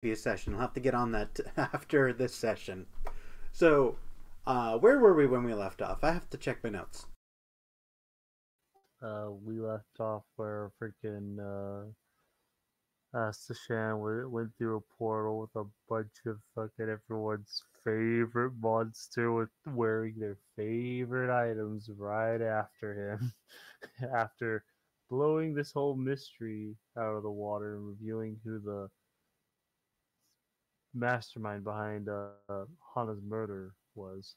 previous session. I'll have to get on that after this session. So, where were we when we left off? I have to check my notes. We left off where freaking Sashan went through a portal with a bunch of fucking everyone's favorite monster with wearing their favorite items right after him. After blowing this whole mystery out of the water and revealing who the mastermind behind Hana's murder was.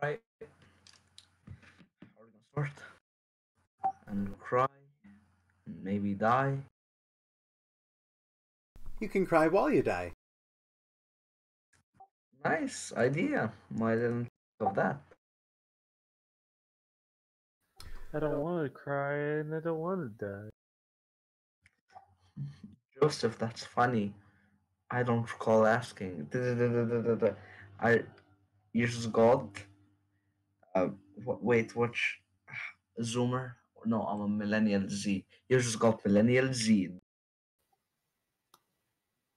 Alright, we're gonna start and cry and maybe die. You can cry while you die. Nice idea. Why didn't think of that? I don't want to cry and I don't want to die. Joseph, that's funny. I don't recall asking. I you just got wait, which Zoomer? No, I'm a Millennial Z. You just got Millennial Z.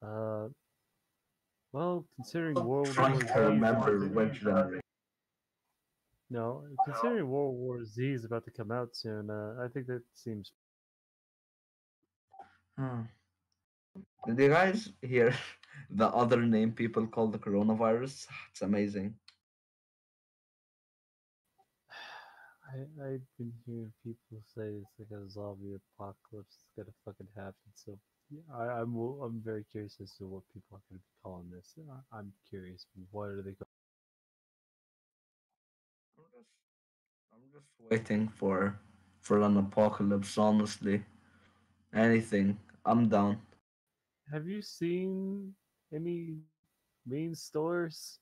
Uh, well, considering World Trying War to Z is about remember to which generation. no, considering World War Z is about to come out soon, I think that seems. Hmm. Did you guys hear the other name people call the coronavirus? It's amazing. I've been hearing people say it's like a zombie apocalypse is gonna fucking happen. So yeah, I'm very curious as to what people are gonna be calling this. I'm curious. What are they? I'm just, I'm just waiting for an apocalypse. Honestly, anything, I'm down. Have you seen any main stores?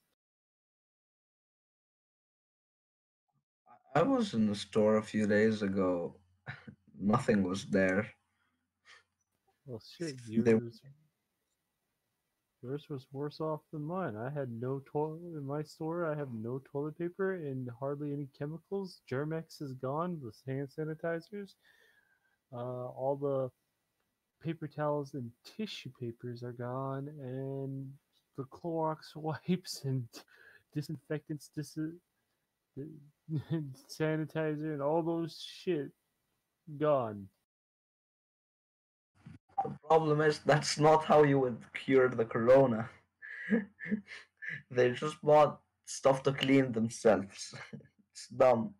I was in the store a few days ago. Nothing was there. Well, shit, They yours was worse off than mine. I had no toilet in my store. I have no toilet paper and hardly any chemicals. Germex is gone. The hand sanitizers, all the paper towels and tissue papers are gone, and the Clorox wipes and disinfectants, sanitizer, and all those shit gone. The problem is that's not how you would cure the corona. They just bought stuff to clean themselves. It's dumb.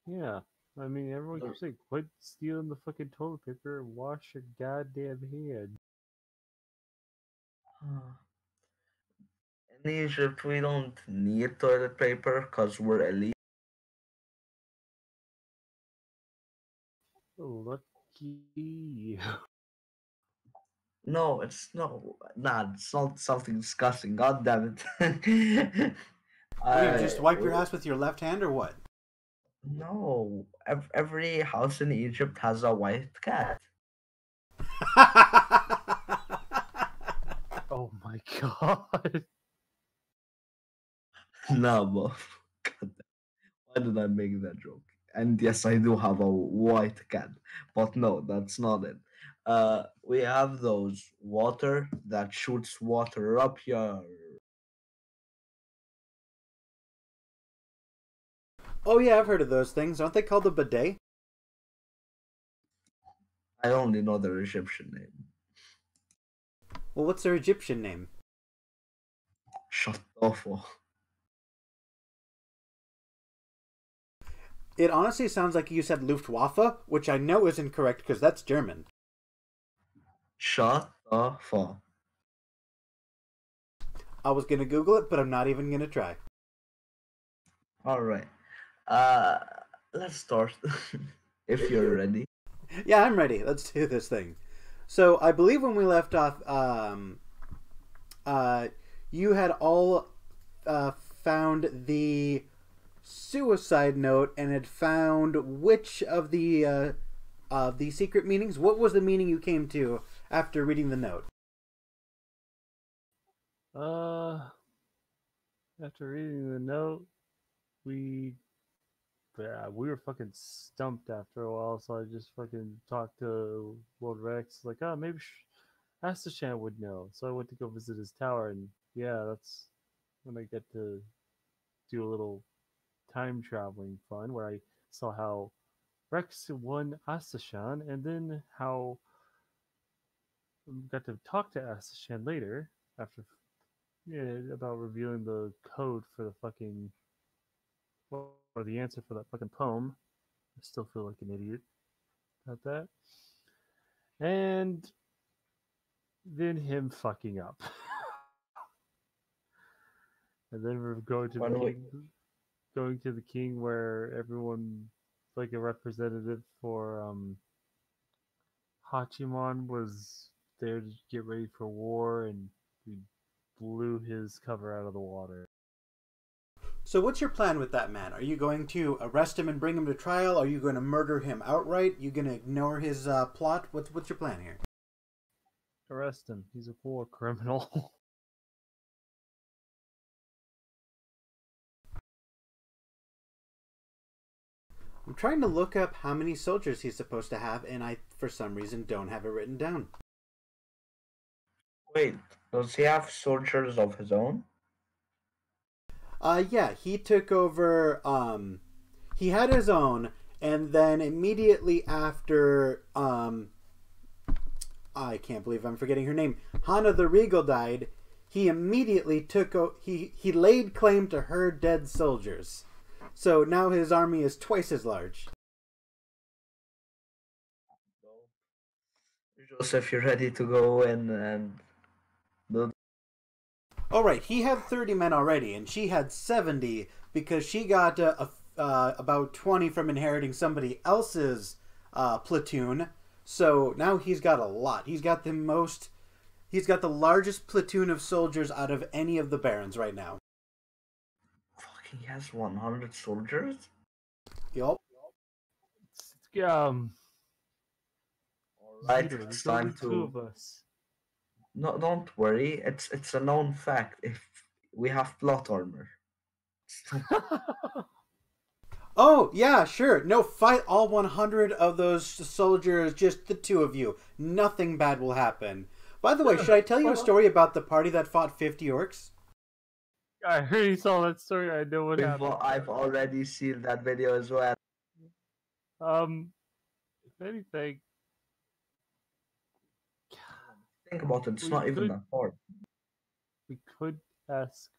Yeah. I mean, everyone The- keeps saying, quit stealing the fucking toilet paper and wash your goddamn hands. In Egypt, we don't need toilet paper because we're elite. Lucky you. No, it's no, nah, it's not something disgusting. God damn it. What do you I just wipe your ass with your left hand or what? no. Every house in Egypt has a white cat. Oh my god. No, but God, why did I make that joke? And yes, I do have a white cat, but no, that's not it. We have those water that shoots water up your. Oh yeah, I've heard of those things. Aren't they called a bidet? I only know their Egyptian name. Well, what's their Egyptian name? Shut off. It honestly sounds like you said Luftwaffe, which I know is incorrect because that's German. Shut off. I was gonna Google it, but I'm not even gonna try. All right. Uh, let's start. If you're ready. Yeah, I'm ready. Let's do this thing. So I believe when we left off, you had all found the suicide note and had found which of the secret meanings. What was the meaning you came to after reading the note? Uh, After reading the note, we yeah, we were fucking stumped after a while, so I just fucking talked to Lord Rex, like, oh, maybe Astashan would know. So I went to go visit his tower, and yeah, that's when I get to do a little time traveling fun where I saw how Rex won Astashan, and then how I got to talk to Astashan later after about revealing the code for the fucking or the answer for that fucking poem. I still feel like an idiot about that. And then him fucking up. And then we're going to By the the way, king where everyone like a representative for Hachiman was there to get ready for war, and we blew his cover out of the water. So what's your plan with that man? Are you going to arrest him and bring him to trial? Are you going to murder him outright? You going to ignore his plot? What's your plan here? Arrest him. He's a war criminal. I'm trying to look up how many soldiers he's supposed to have, and I, for some reason, don't have it written down. wait, does he have soldiers of his own? Yeah, he took over. He had his own, and then immediately after, I can't believe I'm forgetting her name. Hana the Regal died. He immediately he laid claim to her dead soldiers. So now his army is twice as large. Joseph, you're ready to go in and do. All right, he had 30 men already, and she had 70 because she got about 20 from inheriting somebody else's platoon. So now he's got a lot. He's got the most. He's got the largest platoon of soldiers out of any of the barons right now. Fuck, he has 100 soldiers? Yup. um, Alright, Zito, it's there's only time two to. of us. No, don't worry. It's a known fact. If we have plot armor. Oh, yeah, sure. No, fight all 100 of those soldiers, just the two of you. Nothing bad will happen. By the way, should I tell you a story about the party that fought 50 orcs? I already saw that story. I know what happened. I've already seen that video as well. If anything, Think about it. It's we not even could that hard. ask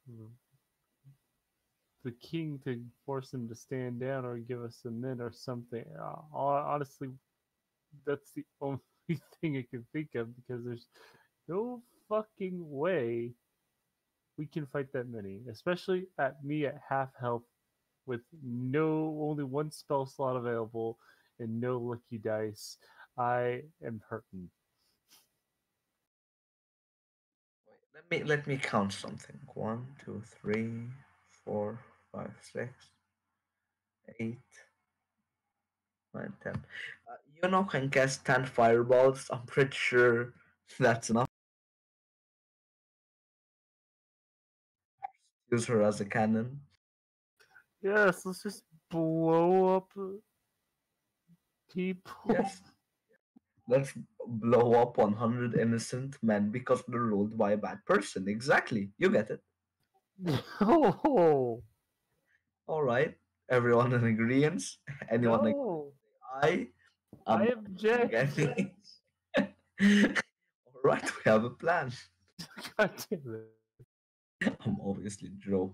the king to force him to stand down or give us a mint or something. Honestly, that's the only thing I can think of because there's no fucking way we can fight that many, especially at me at half health with only one spell slot available and no lucky dice. I am hurting. Let me count something. 1, 2, 3, 4, 5, 6, 8, 9, 10. Can cast 10 fireballs. I'm pretty sure that's enough. Use her as a cannon. Yes, let's just blow up people. Yes. Let's blow up 100 innocent men because they're ruled by a bad person. Exactly. You get it. No, All right. Everyone in agreement? Anyone agree? no, I I am not object. getting. All right, we have a plan. God damn it. I'm obviously joking.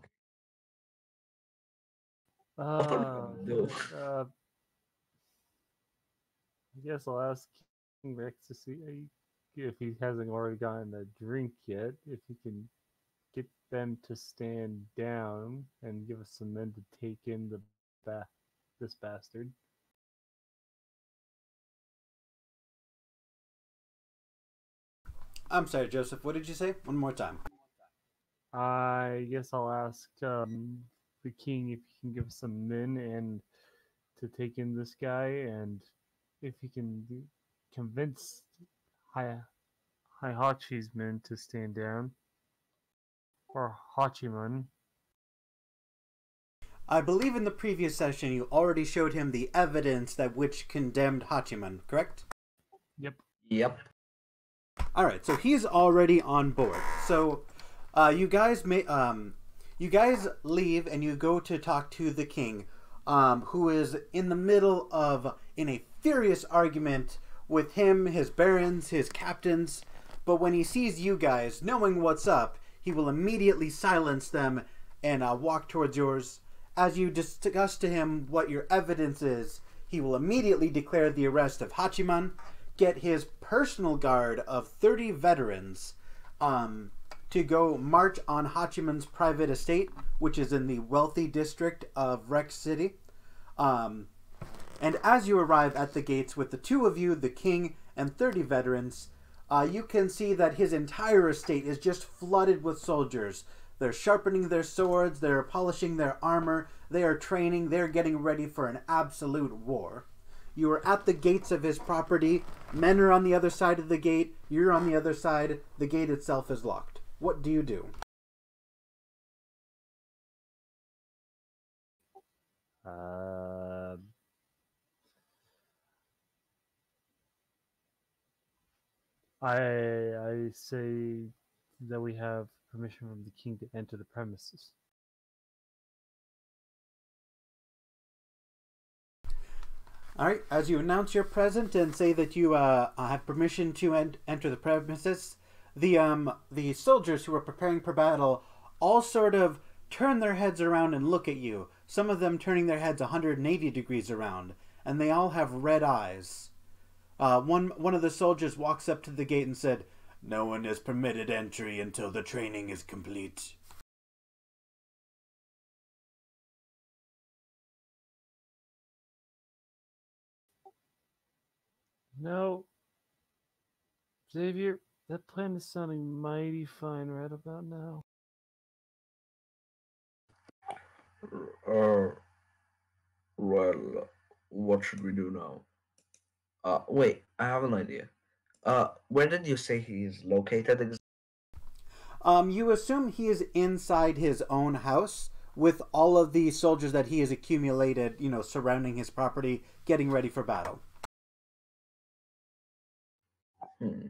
What are we Uh, gonna do? I guess I'll ask King Rex to see if he hasn't already gotten a drink yet, if he can get them to stand down and give us some men to take in this bastard. I'm sorry, Joseph. What did you say? One more time. I guess I'll ask the king if he can give us some men and to take in this guy, and if he can convince Hai Hachi's men to stand down, or Hachiman. I believe in the previous session you already showed him the evidence that which condemned Hachiman, correct? Yep. Yep. Alright, so he's already on board. So you guys leave and you go to talk to the king, who is in the middle of in a furious argument with him, his barons, his captains. But when he sees you guys, knowing what's up, he will immediately silence them and walk towards yours. As you discuss to him what your evidence is, he will immediately declare the arrest of Hachiman, get his personal guard of 30 veterans to go march on Hachiman's private estate, which is in the wealthy district of Rex City. And as you arrive at the gates with the two of you, the king and 30 veterans, you can see that his entire estate is just flooded with soldiers. They're sharpening their swords, they're polishing their armor, they are training, they're getting ready for an absolute war. You are at the gates of his property, men are on the other side of the gate, you're on the other side, the gate itself is locked. What do you do? I say that we have permission from the king to enter the premises. Alright, as you announce your present and say that you have permission to enter the premises, the soldiers who are preparing for battle all sort of turn their heads around and look at you, some of them turning their heads 180 degrees around, and they all have red eyes. One of the soldiers walks up to the gate and said, "No one is permitted entry until the training is complete." No, Xavier, that plan is sounding mighty fine right about now. Uh, well, what should we do now? Wait, I have an idea. Where did you say he is located You assume he is inside his own house with all of the soldiers that he has accumulated, surrounding his property, getting ready for battle. Hmm.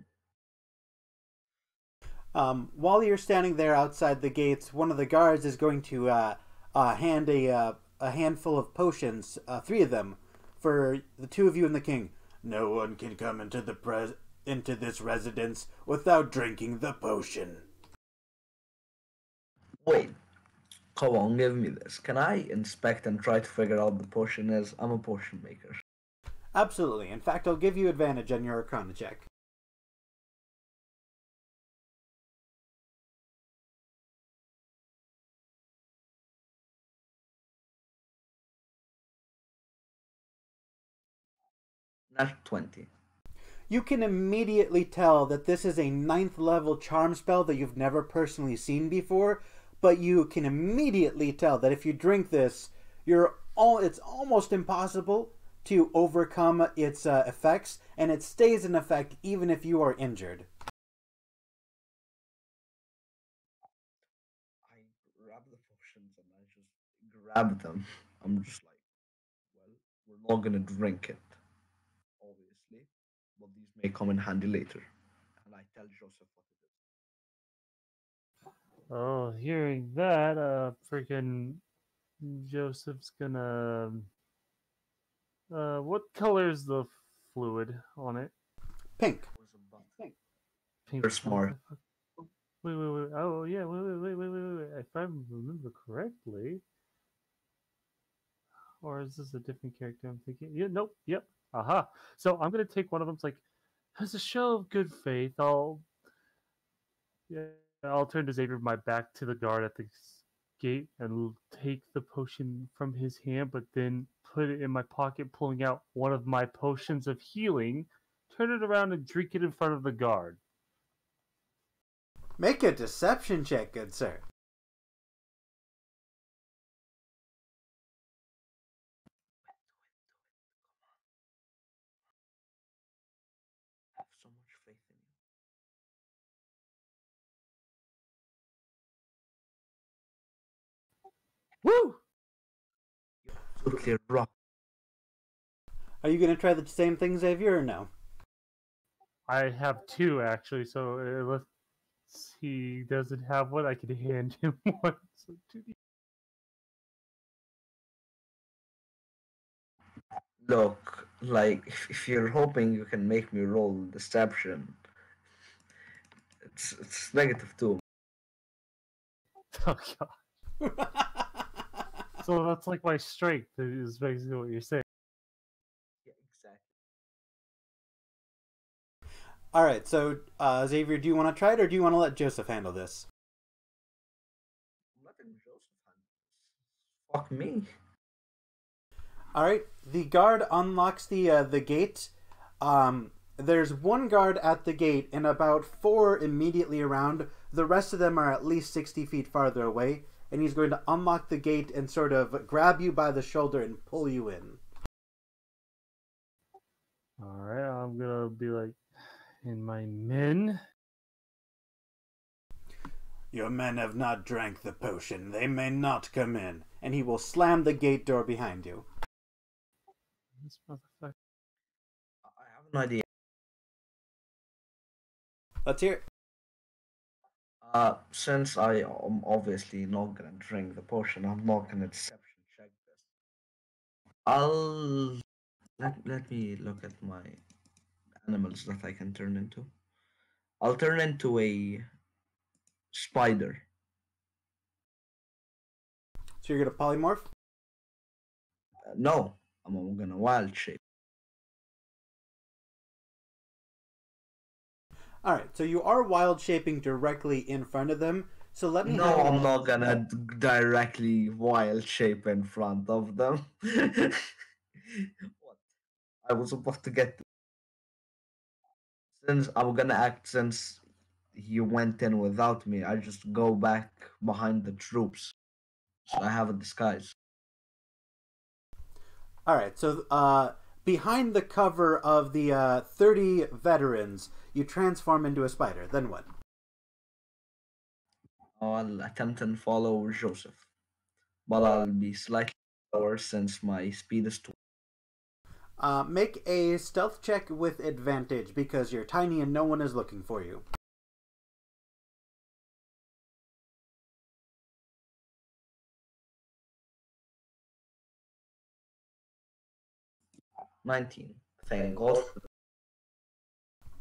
While you're standing there outside the gates, one of the guards is going to hand a handful of potions, 3 of them, for the 2 of you and the king. No one can come into into this residence without drinking the potion. Wait, come on, give me this. Can I inspect and try to figure out the potion is? I'm a potion maker. Absolutely. In fact, I'll give you advantage on your Arcana check. Not 20. You can immediately tell that this is a 9th level charm spell that you've never personally seen before, but you can immediately tell that if you drink this, it's almost impossible to overcome its effects, and it stays in effect even if you are injured. I grab the potions and I just grab them. I'm just like, well, we're not gonna drink it, obviously, but these may come in handy later. And I tell Joseph what it Oh, hearing that, freaking Joseph's gonna. What color is the fluid on it? Pink. was about. Pink. You're smart. Wait. Oh, yeah. Wait. If I remember correctly, or is this a different character I'm thinking? Yeah. Nope. Yep. Aha. So I'm gonna take one of them. It's like, as a show of good faith, yeah, I'll turn to Xavier my back to the guard at the gate and take the potion from his hand, but then put it in my pocket, pulling out one of my potions of healing, turn it around and drink it in front of the guard. Make a deception check, good sir. I have so much faith in you. Woo! absolutely rock. Are you going to try the same thing, Xavier, or no? I have two actually, so unless he doesn't have one, I can hand him one. So 2D. Look, like if you're hoping you can make me roll deception, it's -2. Oh god. So that's like my strength is basically what you're saying. Yeah, exactly. All right, so Xavier, do you want to try it, or do you want to let Joseph handle this? I'm letting Joseph handle this. Fuck me. All right, the guard unlocks the gate. There's one guard at the gate and about four immediately around. The rest of them are at least 60 feet farther away, and he's going to unlock the gate and sort of grab you by the shoulder and pull you in. Alright, I'm gonna be like, and my men. Your men have not drank the potion. They may not come in. And he will slam the gate door behind you. This motherfucker. I have an idea. Let's hear it. Since I am obviously not gonna drink the potion, I'm not gonna deception check this. I'll let me look at my animals that I can turn into. I'll turn into a spider. So you're going to polymorph? No, I'm gonna wild shape. Alright, so you are wild shaping directly in front of them. So let me No, have I'm not gonna directly wild shape in front of them. What? I was about to get since I'm gonna act since he went in without me. I just go back behind the troops. So I have a disguise. Alright, so behind the cover of the 30 veterans, you transform into a spider. Then what? I'll attempt and follow Joseph, but I'll be slightly slower since my speed is 2. Make a stealth check with advantage because you're tiny and no one is looking for you. 19. Thank God for that.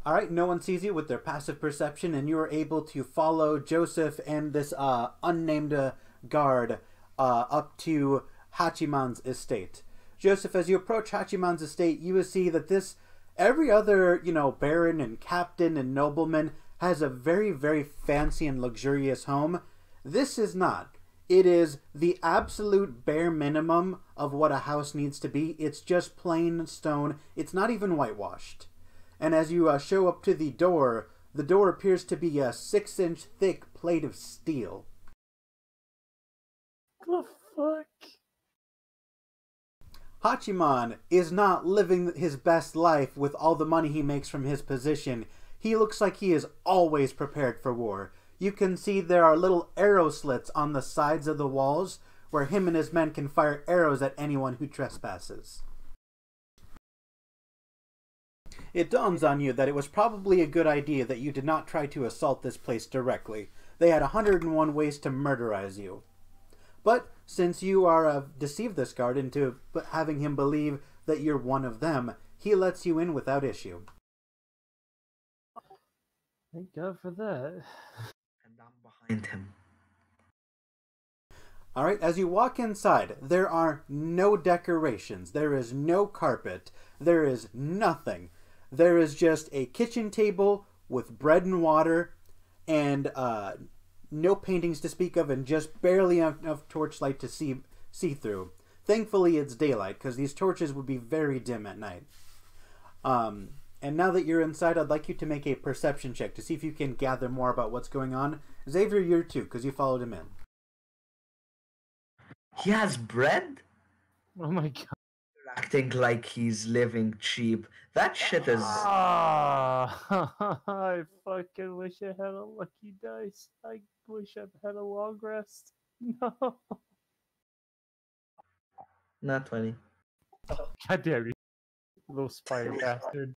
Alright, no one sees you with their passive perception, and you are able to follow Joseph and this unnamed guard up to Hachiman's estate. Joseph, as you approach Hachiman's estate, you will see that every other, baron and captain and nobleman has a very, very fancy and luxurious home. This is not. It is the absolute bare minimum of what a house needs to be. It's just plain stone. It's not even whitewashed. And as you show up to the door appears to be a 6-inch thick plate of steel. What the fuck? Hachiman is not living his best life with all the money he makes from his position. He looks like he is always prepared for war. You can see there are little arrow slits on the sides of the walls where him and his men can fire arrows at anyone who trespasses. It dawns on you that it was probably a good idea that you did not try to assault this place directly. They had 101 ways to murderize you. But since you are deceived this guard into having him believe that you're one of them, he lets you in without issue. Thank God for that. And I'm behind him. Alright, as you walk inside, there are no decorations. There is no carpet. There is nothing. There is just a kitchen table with bread and water and no paintings to speak of and just barely enough torchlight to see through. Thankfully, it's daylight because these torches would be very dim at night. And now that you're inside, I'd like you to make a perception check to see if you can gather more about what's going on. Xavier, you're too because you followed him in. He has bread? Oh my god. Acting like he's living cheap. That shit is. Ah, I fucking wish I had a lucky dice. I wish I had a long rest. No. Not 20. God damn you, little spider bastard.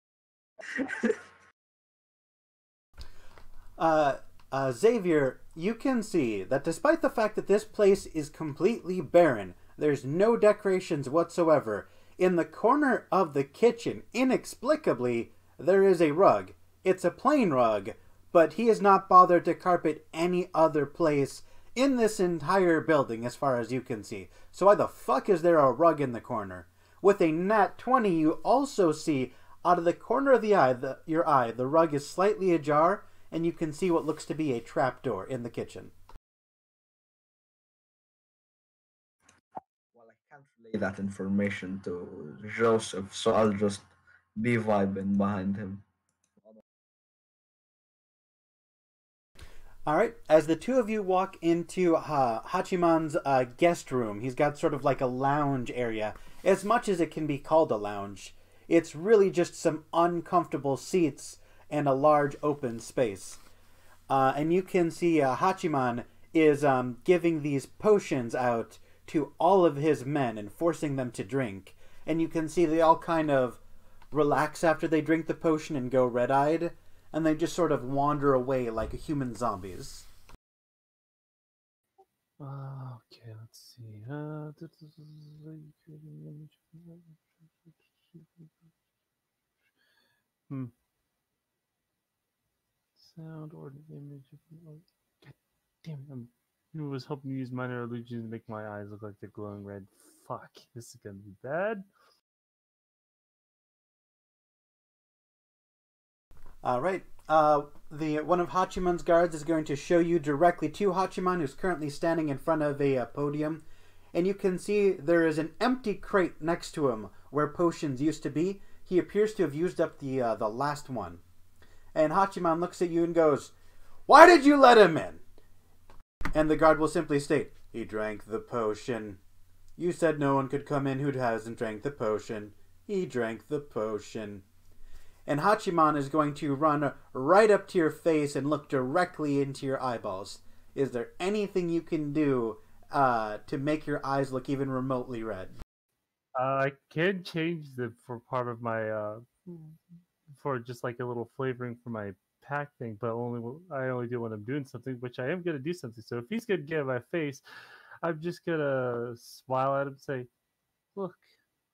Xavier, you can see that despite the fact that this place is completely barren, there's no decorations whatsoever. In the corner of the kitchen, inexplicably, there is a rug. It's a plain rug, but he has not bothered to carpet any other place in this entire building as far as you can see. So why the fuck is there a rug in the corner? With a nat 20, you also see out of the corner of your eye, the rug is slightly ajar, and you can see what looks to be a trapdoor in the kitchen. Well, I can't relay that information to Joseph, so I'll just be vibing behind him. All right, as the two of you walk into Hachiman's guest room, he's got sort of like a lounge area, as much as it can be called a lounge. It's really just some uncomfortable seats and a large open space. And you can see Hachiman is giving these potions out to all of his men and forcing them to drink. And you can see they all kind of relax after they drink the potion and go red-eyed. And they just sort of wander away like human zombies. Okay, let's see. Sound or an image of. God damn it! I was hoping to use minor illusions to make my eyes look like they're glowing red. Fuck, this is gonna be bad. All right. One of Hachiman's guards is going to show you directly to Hachiman, who's currently standing in front of a podium, and you can see there is an empty crate next to him where potions used to be. He appears to have used up the last one, and Hachiman looks at you and goes, "Why did you let him in?" And the guard will simply state, "He drank the potion. You said no one could come in who hasn't drank the potion. He drank the potion." And Hachiman is going to run right up to your face and look directly into your eyeballs. Is there anything you can do to make your eyes look even remotely red? I can change for part of my for just like a little flavoring for my pack thing, but I only do when I'm doing something, which I am gonna do something. So if he's gonna get in my face, I'm just gonna smile at him and say, "Look,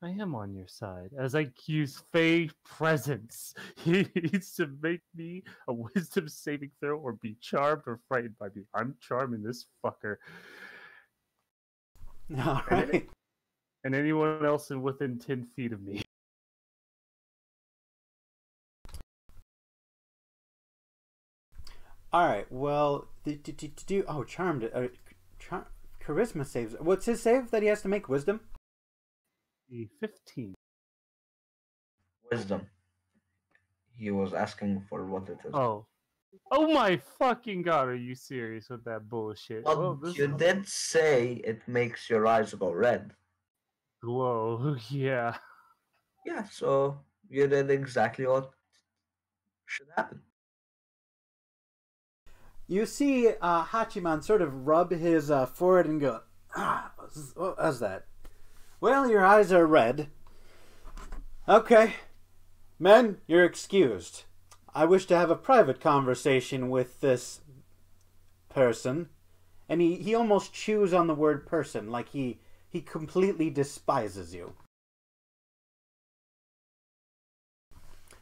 I am on your side." As I use Fey presence, he needs to make me a wisdom saving throw or be charmed or frightened by me. I'm charming this fucker. All right. And anyone else within 10 feet of me. All right. Well, charmed. Charisma saves. What's his save that he has to make? Wisdom. A 15. Wisdom. He was asking for what it is. Oh my fucking god! Are you serious with that bullshit? But Well, this you did say it makes your eyes go red. glow. Yeah. Yeah, so you did exactly what should happen. You see Hachiman sort of rub his forehead and go, what was that? Well, your eyes are red. Okay. Men, you're excused. I wish to have a private conversation with this person. And he almost chews on the word person, like he completely despises you.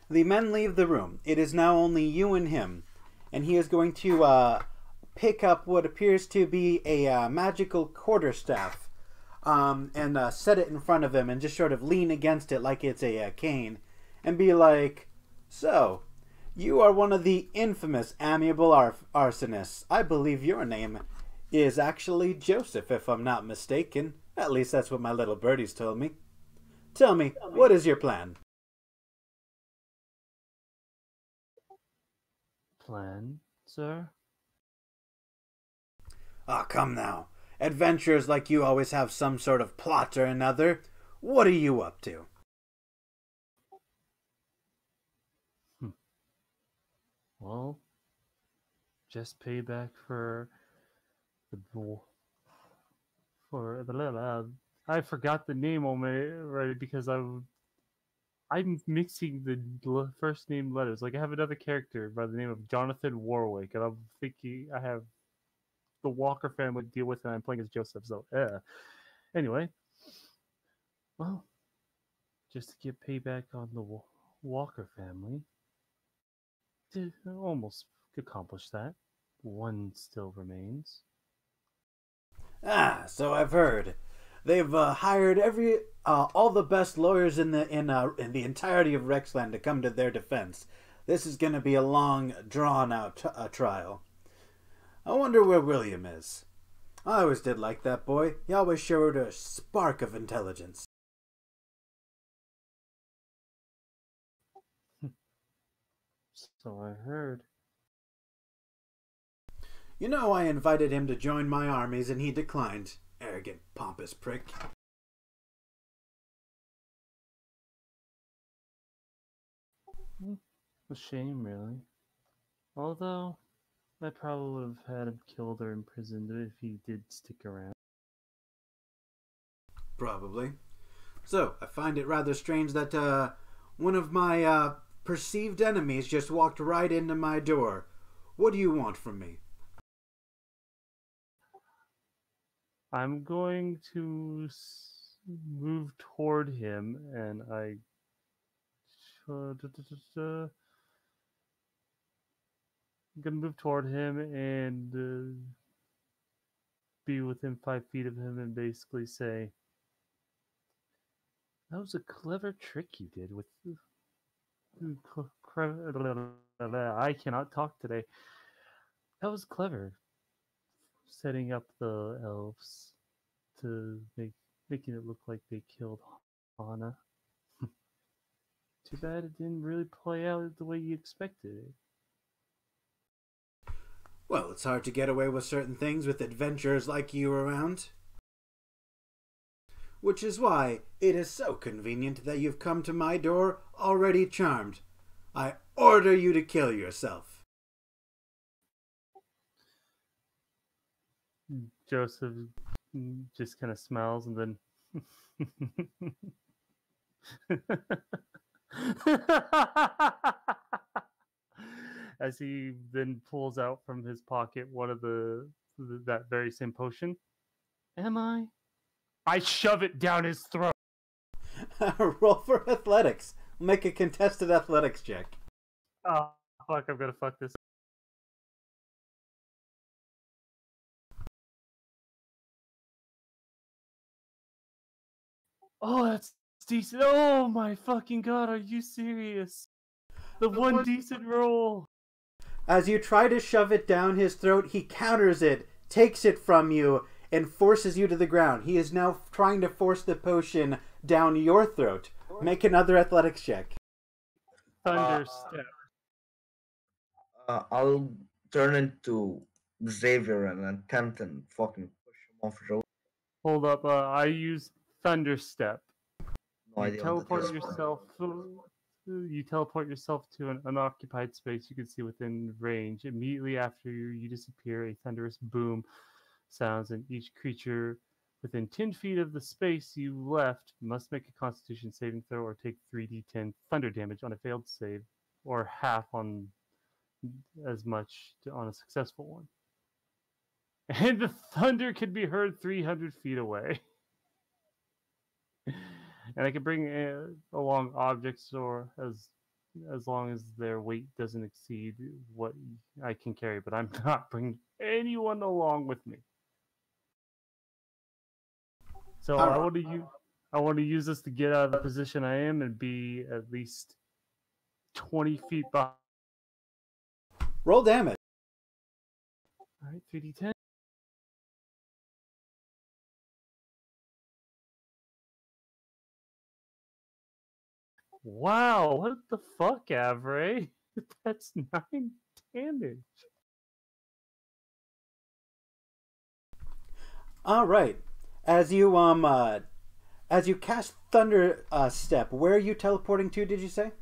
The men leave the room. It is now only you and him. And he is going to pick up what appears to be a magical quarterstaff and set it in front of him and just sort of lean against it like it's a cane and be like, "So, you are one of the infamous amiable arsonists. I believe your name is actually Joseph, if I'm not mistaken. At least that's what my little birdies told me. Tell me, what is your plan?" Plan, sir? Ah, come now. Adventurers like you always have some sort of plot or another. What are you up to? Well, just payback for the I forgot the name on my right because I'm mixing the first name letters. Like I have another character by the name of Jonathan Warwick, and I'm thinking I have the Walker family to deal with, and I'm playing as Joseph. So, anyway, well, just to get payback on the Walker family, did almost accomplish that. One still remains. Ah, so I've heard. They've hired all the best lawyers in the entirety of Rexland to come to their defense. This is going to be a long, drawn-out trial. I wonder where William is. I always did like that boy. He always showed a spark of intelligence. So I heard. You know, I invited him to join my armies and he declined. Arrogant, pompous prick. A shame, really. Although, I probably would have had him killed or imprisoned if he did stick around. Probably. So, I find it rather strange that one of my perceived enemies just walked right into my door. What do you want from me? I'm going to move toward him, and I'm gonna move toward him and be within 5 feet of him and basically say, "That was a clever trick you did with." I cannot talk today. That was clever, setting up the elves to making it look like they killed Hana. Too bad it didn't really play out the way you expected it. Well, it's hard to get away with certain things with adventurers like you around. Which is why it is so convenient that you've come to my door already charmed. I order you to kill yourself. Joseph just kind of smiles and then as he then pulls out from his pocket one of that very same potion. Am I? I shove it down his throat. Roll for athletics. Make a contested athletics check. Oh, fuck, I'm gonna fuck this. Oh, that's decent. Oh my fucking god, are you serious? The one decent roll. As you try to shove it down his throat, he counters it, takes it from you, and forces you to the ground. He is now trying to force the potion down your throat. Make another athletics check. Thunder step. I'll turn into Xavier and attempt and fucking push him off the road. Hold up, I use thunder step. No You idea what that teleport is. yourself. You teleport yourself to an unoccupied space you can see within range. Immediately after you disappear, a thunderous boom sounds, and each creature within 10 feet of the space you left must make a Constitution saving throw or take 3d10 thunder damage on a failed save, or half on as much on a successful one. And the thunder can be heard 300 feet away. And I can bring along objects, or as long as their weight doesn't exceed what I can carry. But I'm not bringing anyone along with me. So I want to use this to get out of the position I am and be at least 20 feet behind. Roll damage. All right, 3d10. Wow, what the fuck, Avray? That's 9 damage. All right. As you cast Thunder Step, where are you teleporting to? Did you say?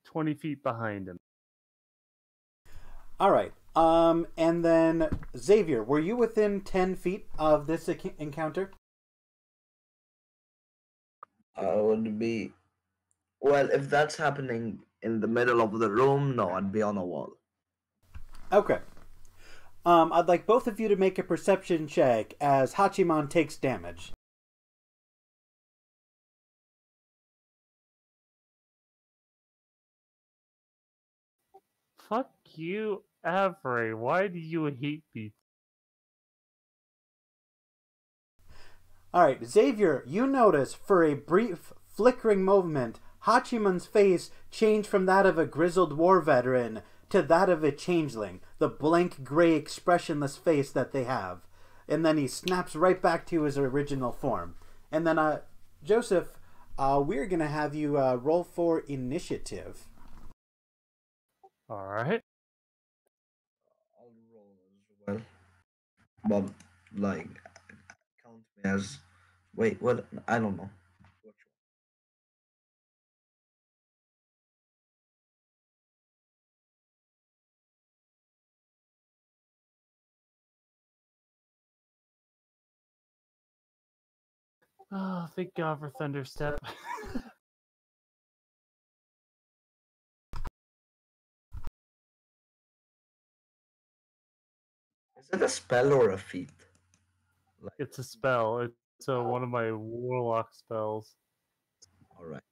20 feet behind him. All right. And then Xavier, were you within 10 feet of this encounter? I would be. Well, if that's happening in the middle of the room, no, I'd be on a wall. Okay. I'd like both of you to make a perception check as Hachiman takes damage. Fuck you, Avery. Why do you hate me? Alright, Xavier, you notice for a brief, flickering moment, Hachiman's face changed from that of a grizzled war veteran to that of a changeling, the blank gray expressionless face that they have. And then he snaps right back to his original form. And then, Joseph, we're going to have you roll for initiative. Alright. I'll roll as well. But, like, count me as. Wait, what? I don't know. Which Oh, thank God for Thunderstep. Is it a spell or a feat? Like, It's a spell. It's one of my warlock spells. alright.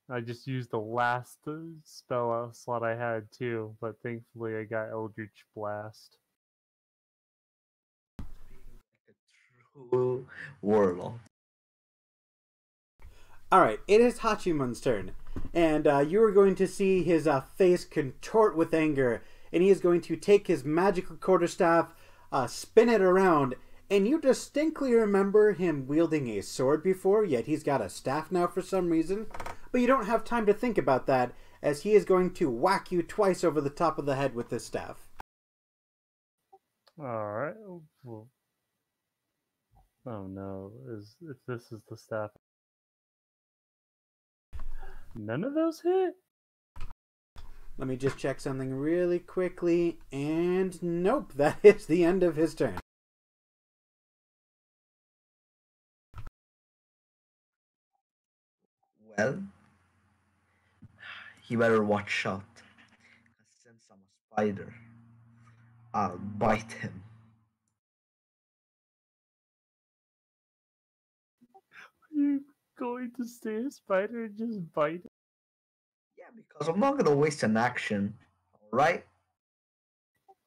I just used the last spell slot I had too, but thankfully I got Eldritch Blast. Like a true warlord. Alright, it is Hachiman's turn. And you are going to see his face contort with anger. And he is going to take his magical quarterstaff, spin it around. And you distinctly remember him wielding a sword before, yet he's got a staff now for some reason. But you don't have time to think about that, as he is going to whack you twice over the top of the head with this staff. Alright. Well, oh no, if this is the staff. None of those hit? Let me just check something really quickly. And nope, that is the end of his turn. Well, he better watch out. Because since I'm a spider, I'll bite him. Are you going to stay a spider and just bite it? Yeah, because I'm not gonna waste an action. Alright?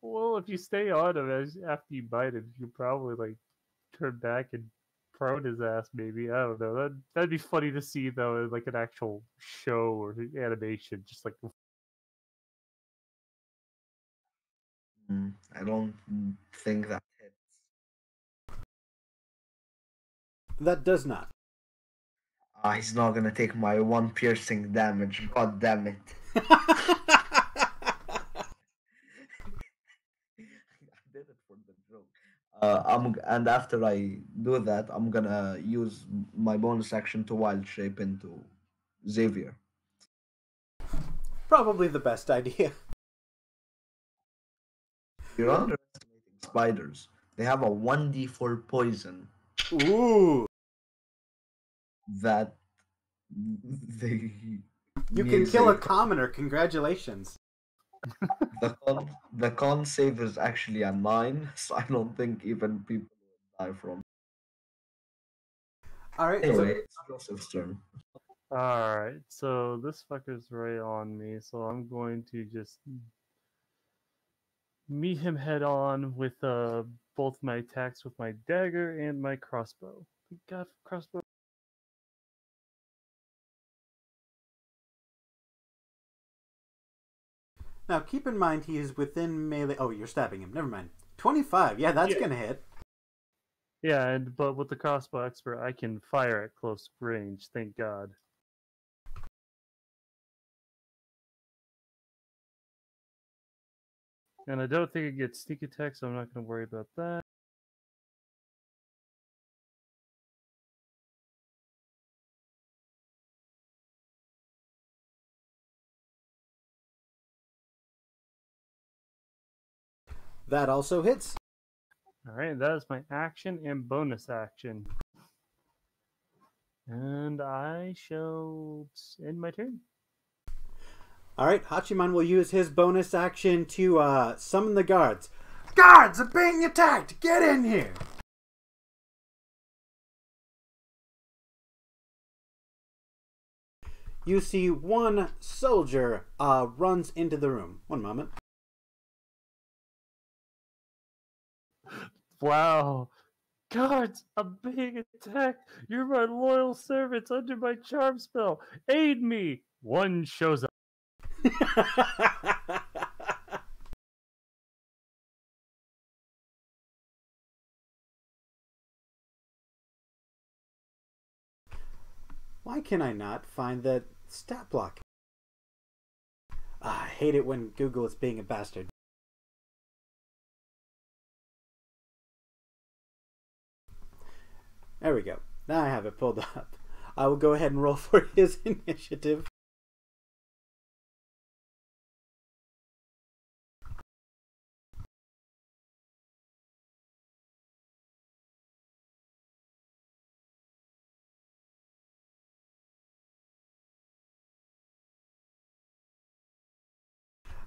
Well, if you stay on him after you bite him, you can probably like turn back and prone his ass. Maybe I don't know. That'd be funny to see though, in like an actual show or animation, just like I don't think that hits. That does not. He's not gonna take my one piercing damage. God damn it. I did it for the joke. And after I do that, I'm gonna use my bonus action to wild shape into Xavier. Probably the best idea. You're underestimating spiders. They have a 1d4 poison Ooh. that they You me can and kill a Xavier. commoner. Congratulations. The con save is actually a 9, so I don't think even people will die from. All right. So, Anyway, it's Joseph's turn. alright, so this fucker's right on me, so I'm going to just meet him head on with both my attacks with my dagger and my crossbow. Thank God for crossbow. now keep in mind he is within melee. Oh, you're stabbing him. Never mind. 25. Yeah, that's Yeah. gonna hit. Yeah, but with the crossbow expert, I can fire at close range. Thank God. And I don't think it gets sneak attack, so I'm not going to worry about that. That also hits. Alright, that is my action and bonus action. And I shall end my turn. All right, Hachiman will use his bonus action to summon the guards. Guards are being attacked! Get in here! You see one soldier runs into the room. One moment. Wow. Guards, I'm being attacked. You're my loyal servants under my charm spell. Aid me. One shows up. Why can I not find the stat block? I hate it when Google is being a bastard. There we go. Now I have it pulled up. I will go ahead and roll for his initiative.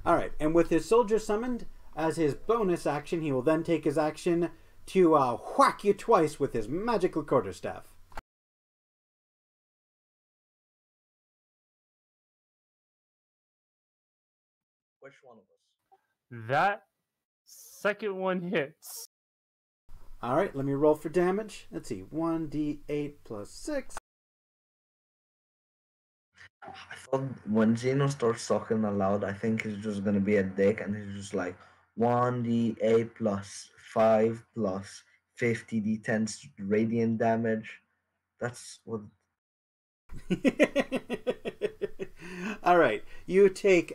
Alright, and with his soldier summoned, as his bonus action, he will then take his action to whack you twice with his magical quarterstaff. Which one of us? That second one hits. Alright, let me roll for damage. Let's see, 1d8 plus 6. I thought when Zeno starts talking aloud, I think he's just gonna be a dick, and he's just like 1d8 plus 5 plus 50d10 radiant damage. That's what. Alright, you take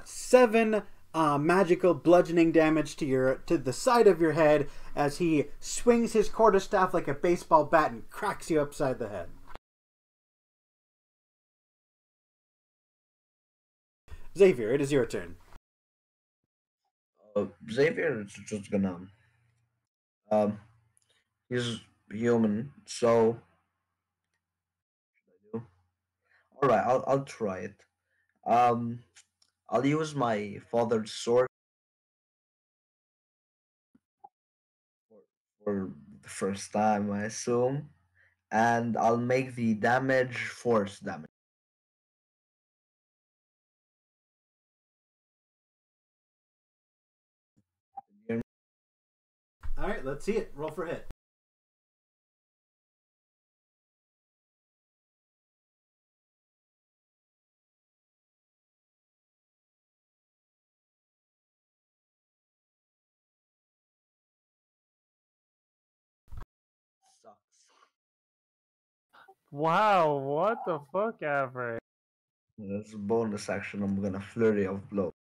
7 magical bludgeoning damage to the side of your head as he swings his quarterstaff like a baseball bat and cracks you upside the head. Xavier, it is your turn. Xavier is just gonna. Um, he's human, so. All right, I'll try it. Um, I'll use my father's sword for, for the first time, I assume, and I'll make the damage force damage. Alright, let's see it. Roll for hit. Sucks. Wow, what the fuck ever? As a bonus action, I'm gonna flurry of blow.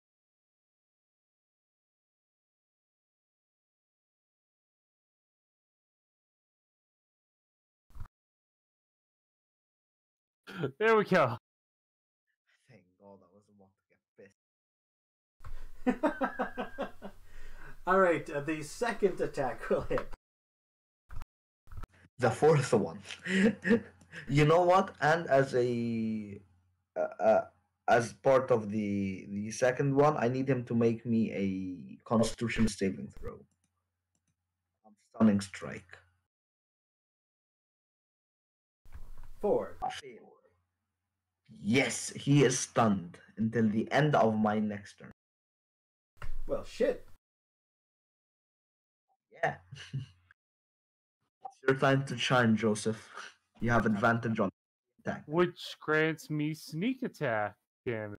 There we go. Thank God I was about to get pissed. Alright, the second attack will hit. The fourth one. You know what? And as part of the second one, I need him to make me a Constitution saving throw. Stunning strike. 4. Fail. Yes, he is stunned until the end of my next turn. Well, shit. Yeah. It's your time to shine, Joseph. You have advantage on attack. Which grants me sneak attack damage.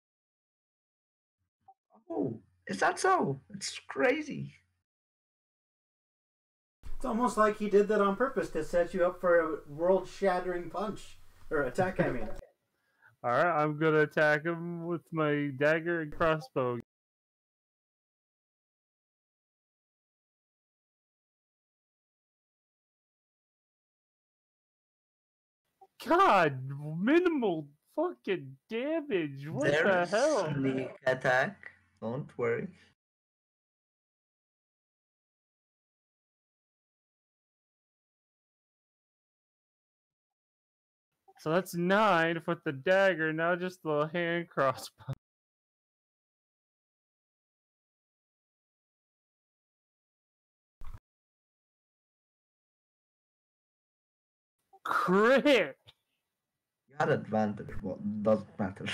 Oh, is that so? It's crazy. It's almost like he did that on purpose to set you up for a world-shattering punch. Or attack, I mean. Alright, I'm gonna attack him with my dagger and crossbow. God, minimal fucking damage. What the There's hell? sneak attack. Don't worry. So that's 9 with the dagger. Now just the hand crossbow. Crit. You had advantage, but doesn't matter.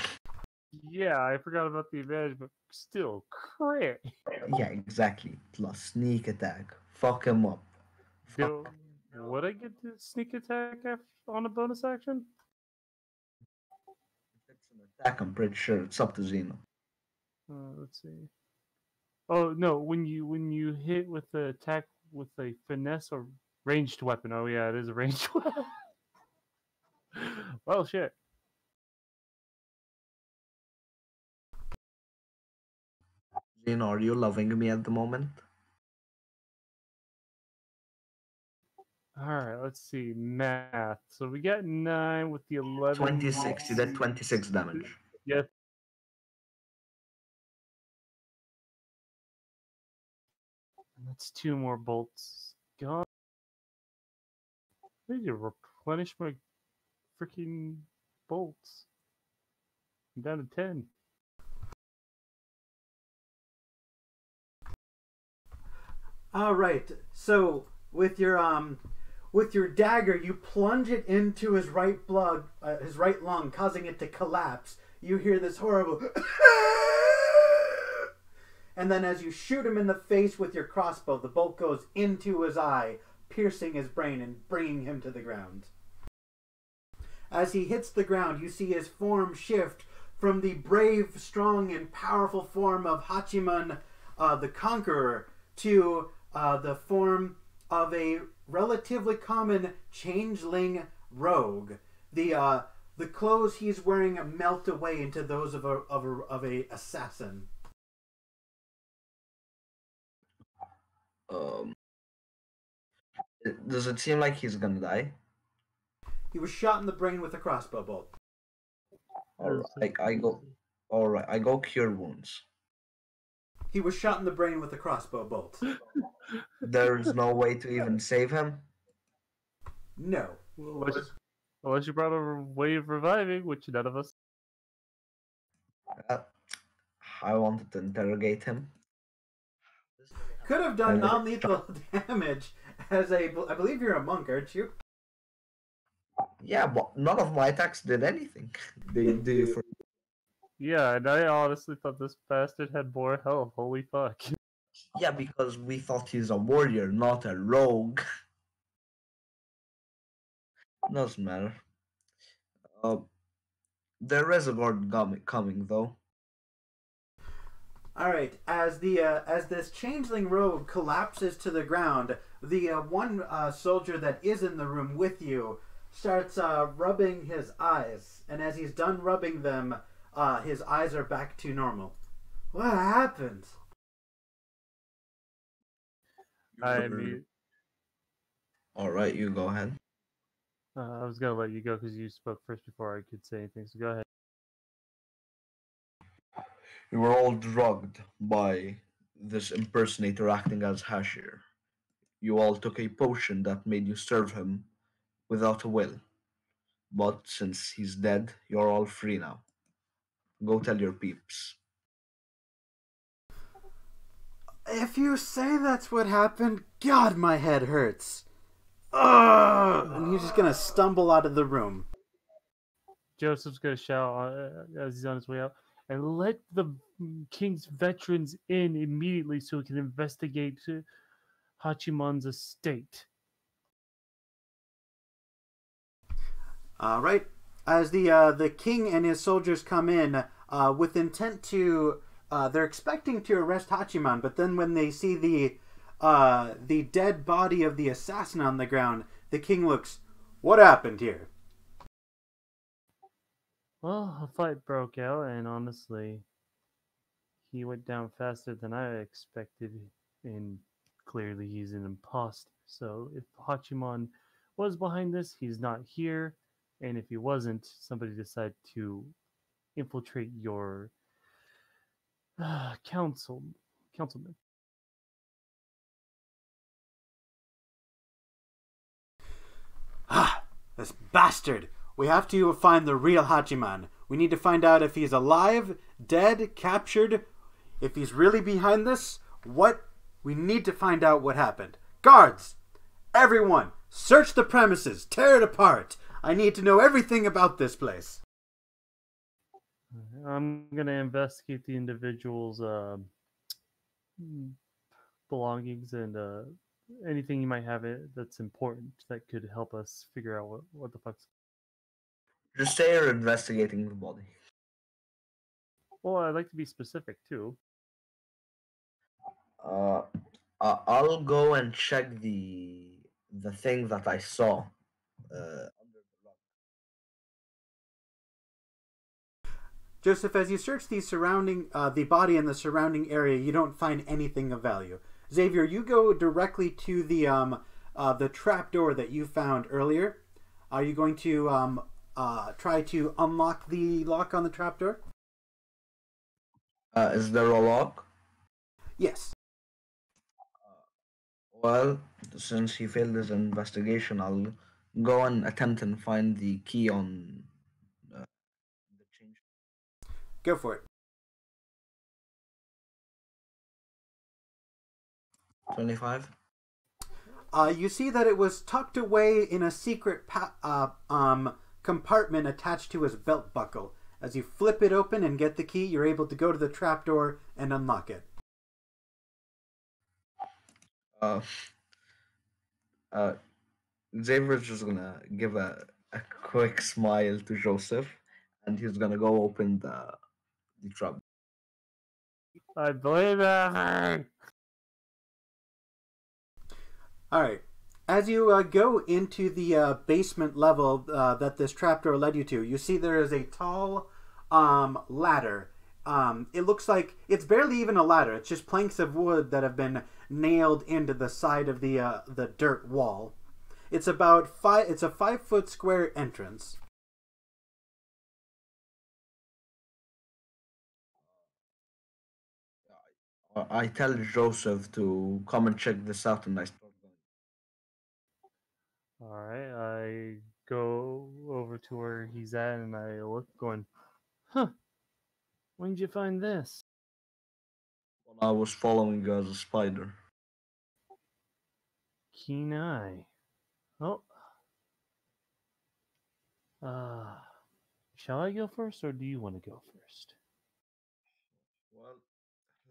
Yeah, I forgot about the advantage, but still crit. Yeah, exactly. Plus sneak attack. Fuck him up. Do would I get to sneak attack on a bonus action? If it's an attack, I'm pretty sure it's up to Zeno. Let's see. Oh no, when you hit with the attack with a finesse or ranged weapon. Oh yeah, it is a ranged weapon. Well, shit. Zeno, are you loving me at the moment? All right, let's see math. So we got 9 with the 11. 26. You did 26 damage. Yes. And that's 2 more bolts. God, I need to replenish my freaking bolts. I'm down to 10. All right. So with your dagger, you plunge it into his right his right lung, causing it to collapse. You hear this horrible, and then as you shoot him in the face with your crossbow, the bolt goes into his eye, piercing his brain and bringing him to the ground. As he hits the ground, you see his form shift from the brave, strong, and powerful form of Hachiman, the Conqueror, to the form of a relatively common changeling rogue. The clothes he's wearing melt away into those of a assassin. Um, does it seem like he's gonna die? He was shot in the brain with a crossbow bolt. Alright, I go. Alright, I go cure wounds. He was shot in the brain with a crossbow bolt. There's no way to even save him. No. Unless you brought a way of reviving, which none of us. Uh, I wanted to interrogate him. Could have done And non-lethal damage as I believe you're a monk, aren't you? yeah, but none of my attacks did anything. They do for Yeah, and I honestly thought this bastard had more health. Holy fuck. yeah, because we thought he's a warrior, not a rogue. Doesn't matter. Uh, there is a guard coming though. All right. As this changeling rogue collapses to the ground, the one soldier that is in the room with you starts rubbing his eyes, and as he's done rubbing them, his eyes are back to normal. What happened? I mean, All right, you go ahead. I was gonna let you go because you spoke first before I could say anything. So go ahead. We were all drugged by this impersonator acting as Hashir. You all took a potion that made you serve him without a will. But since he's dead, you're all free now. Go tell your peeps. If you say that's what happened, God, my head hurts. Ugh! And he's just gonna stumble out of the room. Joseph's gonna shout as he's on his way out, and let the king's veterans in immediately so we can investigate Hachiman's estate. All right. As the king and his soldiers come in with intent to, they're expecting to arrest Hachiman, but then when they see the dead body of the assassin on the ground, the king looks. What happened here? Well, a fight broke out, and honestly, he went down faster than I expected, and clearly he's an imposter. So if Hachiman was behind this, he's not here, and if he wasn't, somebody decided to infiltrate your councilman. Ah, this bastard! We have to find the real Hachiman. We need to find out if he's alive, dead, captured, if he's really behind this. We need to find out what happened. Guards! Everyone! Search the premises! Tear it apart! I need to know everything about this place. I'm going to investigate the individual's belongings and anything you might have that's important that could help us figure out what the fuck's. Just say you're investigating the body. Well, I'd like to be specific too. Uh, I'll go and check the thing that I saw under the rug. Joseph, as you search the body in the surrounding area, you don't find anything of value. Xavier, you go directly to the trapdoor that you found earlier. Are you going to try to unlock the lock on the trapdoor? Is there a lock? Yes. Well, since he failed his investigation, I'll go and attempt and find the key on the change. Go for it. 25. You see that it was tucked away in a secret compartment attached to his belt buckle. As you flip it open and get the key, you're able to go to the trapdoor and unlock it. Uh, uh, Xavier's just gonna give a quick smile to Joseph, and he's gonna go open the trap. I believe it. All right. As you go into the basement level that this trapdoor led you to, you see there is a tall ladder. It looks like it's barely even a ladder. It's just planks of wood that have been nailed into the side of the dirt wall. It's about It's a 5-foot square entrance. I tell Joseph to come and check this out, and I start going. All right, I go over to where he's at and I look, going, "Huh? When did you find this?" When I was following you as a spider. Keen eye. Oh, uh, shall I go first, or do you want to go first? Well,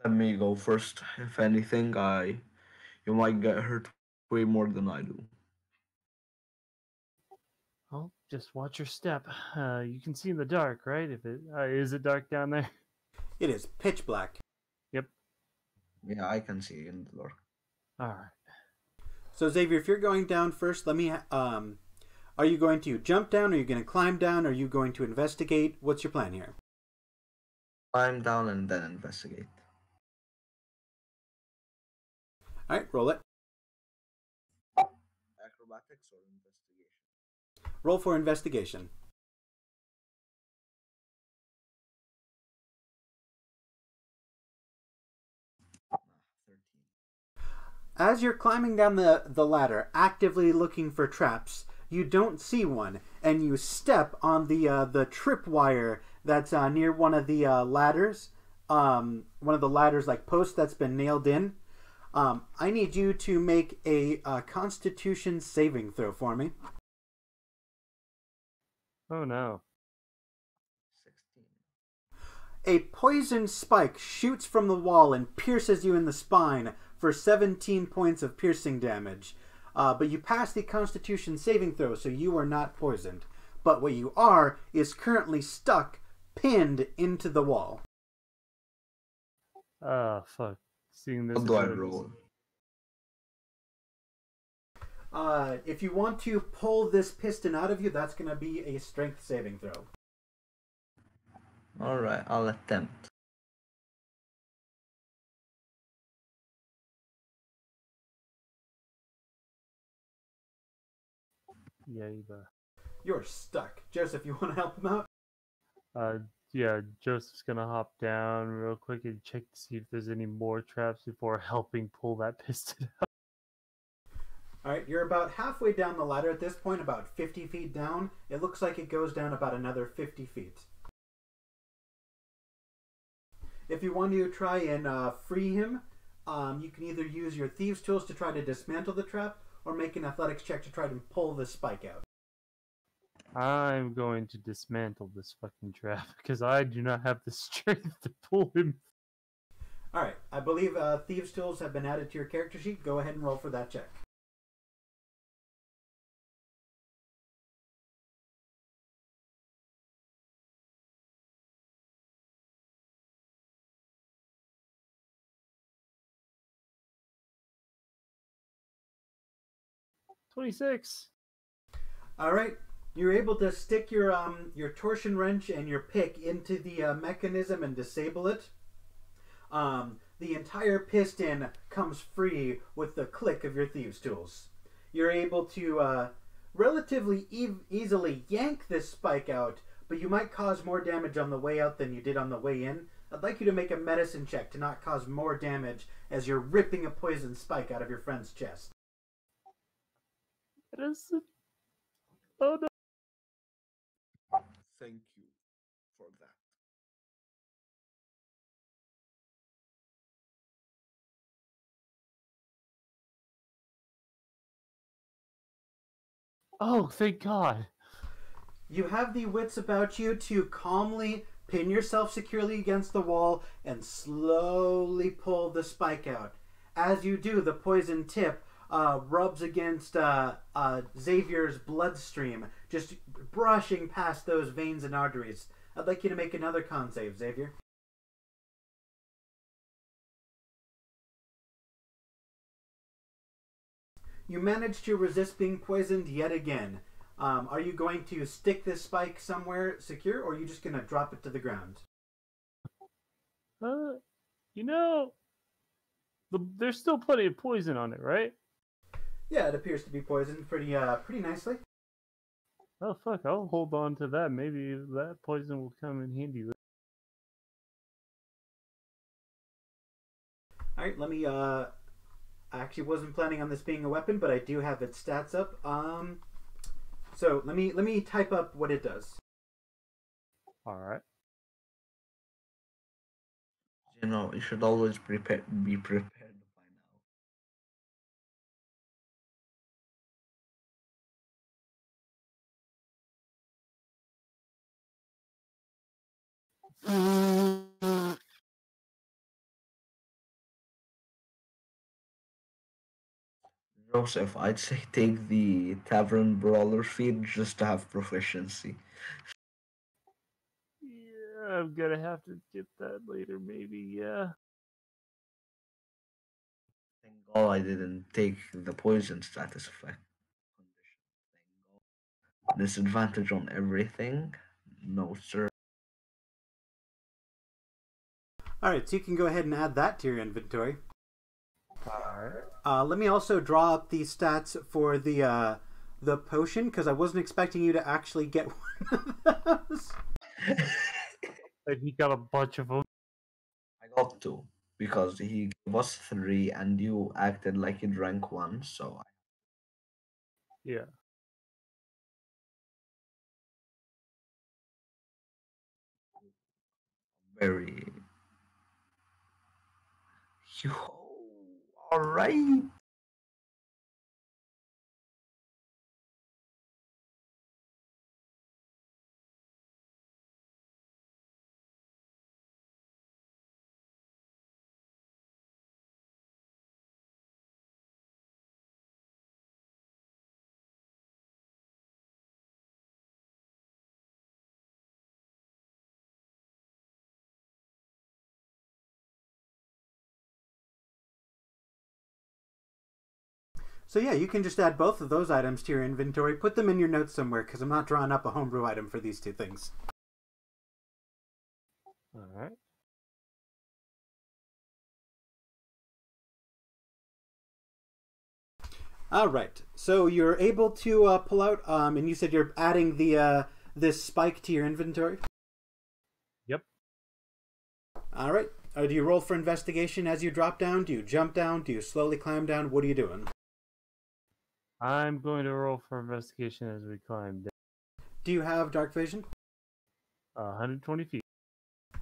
let me go first. If anything, you might get hurt way more than I do. Oh, just watch your step. You can see in the dark, right? If it is it dark down there? It is pitch black. Yep. Yeah, I can see in the dark. All right. So Xavier, if you're going down first, are you going to jump down? Are you going to climb down? Are you going to investigate? What's your plan here? Climb down and then investigate. All right, roll it. Acrobatics or investigation? Roll for investigation. 13. As you're climbing down the ladder, actively looking for traps, you don't see one, and you step on the tripwire that's near one of the ladders. One of the ladders, like post that's been nailed in. I need you to make a Constitution saving throw for me. Oh no. 16. A poison spike shoots from the wall and pierces you in the spine for 17 points of piercing damage. But you pass the Constitution saving throw, so you are not poisoned. But what you are is currently stuck, pinned into the wall. Ah, fuck. Seeing this. What do I roll? If you want to pull this piston out of you, that's going to be a strength saving throw. Alright, I'll attempt. Yeah, You're stuck. Joseph, you want to help him out? yeah, Joseph's gonna hop down real quick and check to see if there's any more traps before helping pull that piston out. All right, you're about halfway down the ladder at this point, about 50 feet down. It looks like it goes down about another 50 feet. If you want to try and free him, you can either use your thieves' tools to try to dismantle the trap, or make an athletics check to try to pull the spike out. I'm going to dismantle this fucking trap because I do not have the strength to pull him. All right, I believe thieves' tools have been added to your character sheet. Go ahead and roll for that check. $26. All right, you're able to stick your torsion wrench and your pick into the mechanism and disable it. The entire piston comes free with the click of your thieves' tools. You're able to relatively easily yank this spike out, but you might cause more damage on the way out than you did on the way in. I'd like you to make a medicine check to not cause more damage as you're ripping a poison spike out of your friend's chest. Oh no. Thank you for that. Oh, thank God. You have the wits about you to calmly pin yourself securely against the wall and slowly pull the spike out. As you do, the poison tip rubs against Xavier's bloodstream, just brushing past those veins and arteries. I'd like you to make another con save, Xavier. You managed to resist being poisoned yet again. Are you going to stick this spike somewhere secure, or are you just going to drop it to the ground? You know, there's still plenty of poison on it, right? Yeah, it appears to be poisoned pretty nicely. Oh fuck, I'll hold on to that. Maybe that poison will come in handy. Alright, let me I actually wasn't planning on this being a weapon, but I do have its stats up. So let me type up what it does. Alright. You know, you should always be prepared by now. Joseph, I'd say take the Tavern Brawler feat just to have proficiency. Yeah, I'm gonna have to get that later, maybe, yeah. Thank God I didn't take the poison status effect condition. Thank God. Disadvantage on everything? No, sir. Alright, so you can go ahead and add that to your inventory. Alright. Let me also draw up the stats for the potion, because I wasn't expecting you to actually get one of those. And he got a bunch of them. I got two because he gave us three and you acted like you drank one, so Yeah. very. Yo, all right. So yeah, you can just add both of those items to your inventory. Put them in your notes somewhere, because I'm not drawing up a homebrew item for these two things. Alright. All right, so you're able to pull out, and you said you're adding the this spike to your inventory. Yep. All right. Do you roll for investigation as you drop down? Do you jump down? Do you slowly climb down? What are you doing? I'm going to roll for investigation as we climb down. Do you have dark vision? 120 feet.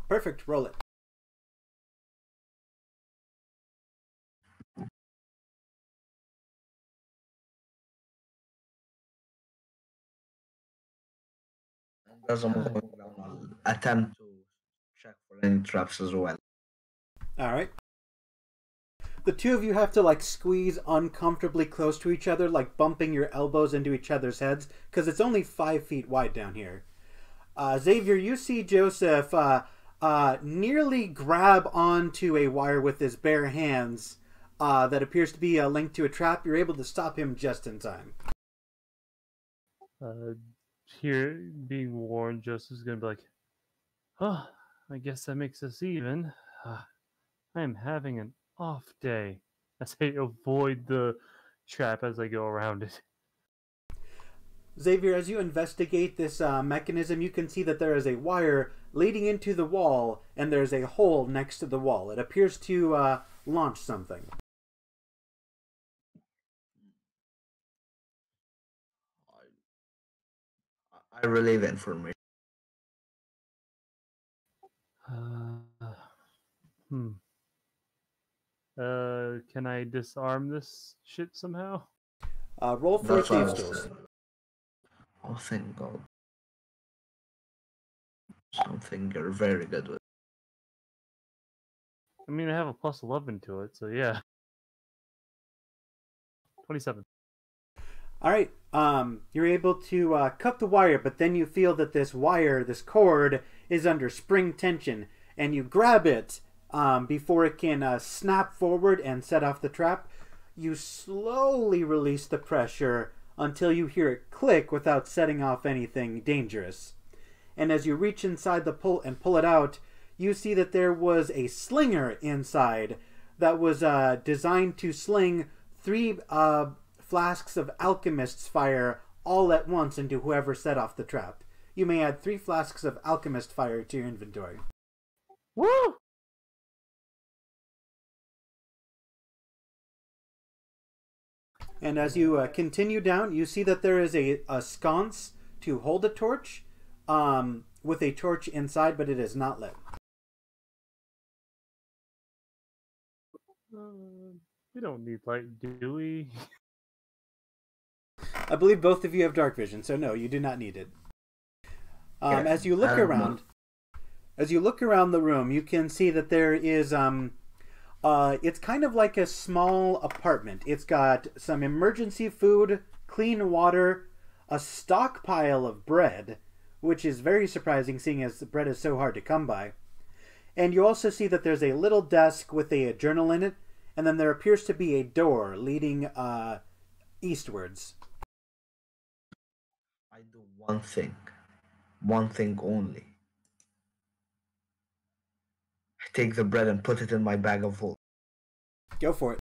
Perfect. Roll it. As I'm going down, I'll attempt to check for any traps as well. All right. The two of you have to like squeeze uncomfortably close to each other, like bumping your elbows into each other's heads, because it's only 5 feet wide down here. Xavier, you see Joseph nearly grab onto a wire with his bare hands that appears to be linked to a trap. You're able to stop him just in time. Here, being warned, Joseph's going to be like, oh, I guess that makes us even. I am having an off day. As I avoid the trap as I go around it. Xavier, as you investigate this mechanism, you can see that there is a wire leading into the wall, and there's a hole next to the wall. It appears to launch something. I relay the information. Can I disarm this shit somehow? Roll for That's what I thieves' was tools. saying. Oh, thank God. Something you're very good with. I mean, I have a plus 11 to it, so yeah. 27. All right. You're able to cut the wire, but then you feel that this wire, this cord, is under spring tension, and you grab it before it can snap forward and set off the trap. You slowly release the pressure until you hear it click without setting off anything dangerous. And as you reach inside the pull and pull it out, you see that there was a slinger inside that was designed to sling 3 flasks of alchemist's fire all at once into whoever set off the trap. You may add 3 flasks of alchemist fire to your inventory. Woo! And as you continue down, you see that there is a sconce to hold a torch with a torch inside, but it is not lit. We don't need light, do we? I believe both of you have dark vision, so no, you do not need it. Yeah, as you look around the room, you can see that there is it's kind of like a small apartment. It's got some emergency food, clean water, a stockpile of bread, which is very surprising seeing as the bread is so hard to come by. And you also see that there's a little desk with a journal in it, and then there appears to be a door leading eastwards. I do one thing only. I take the bread and put it in my bag of holding. Go for it.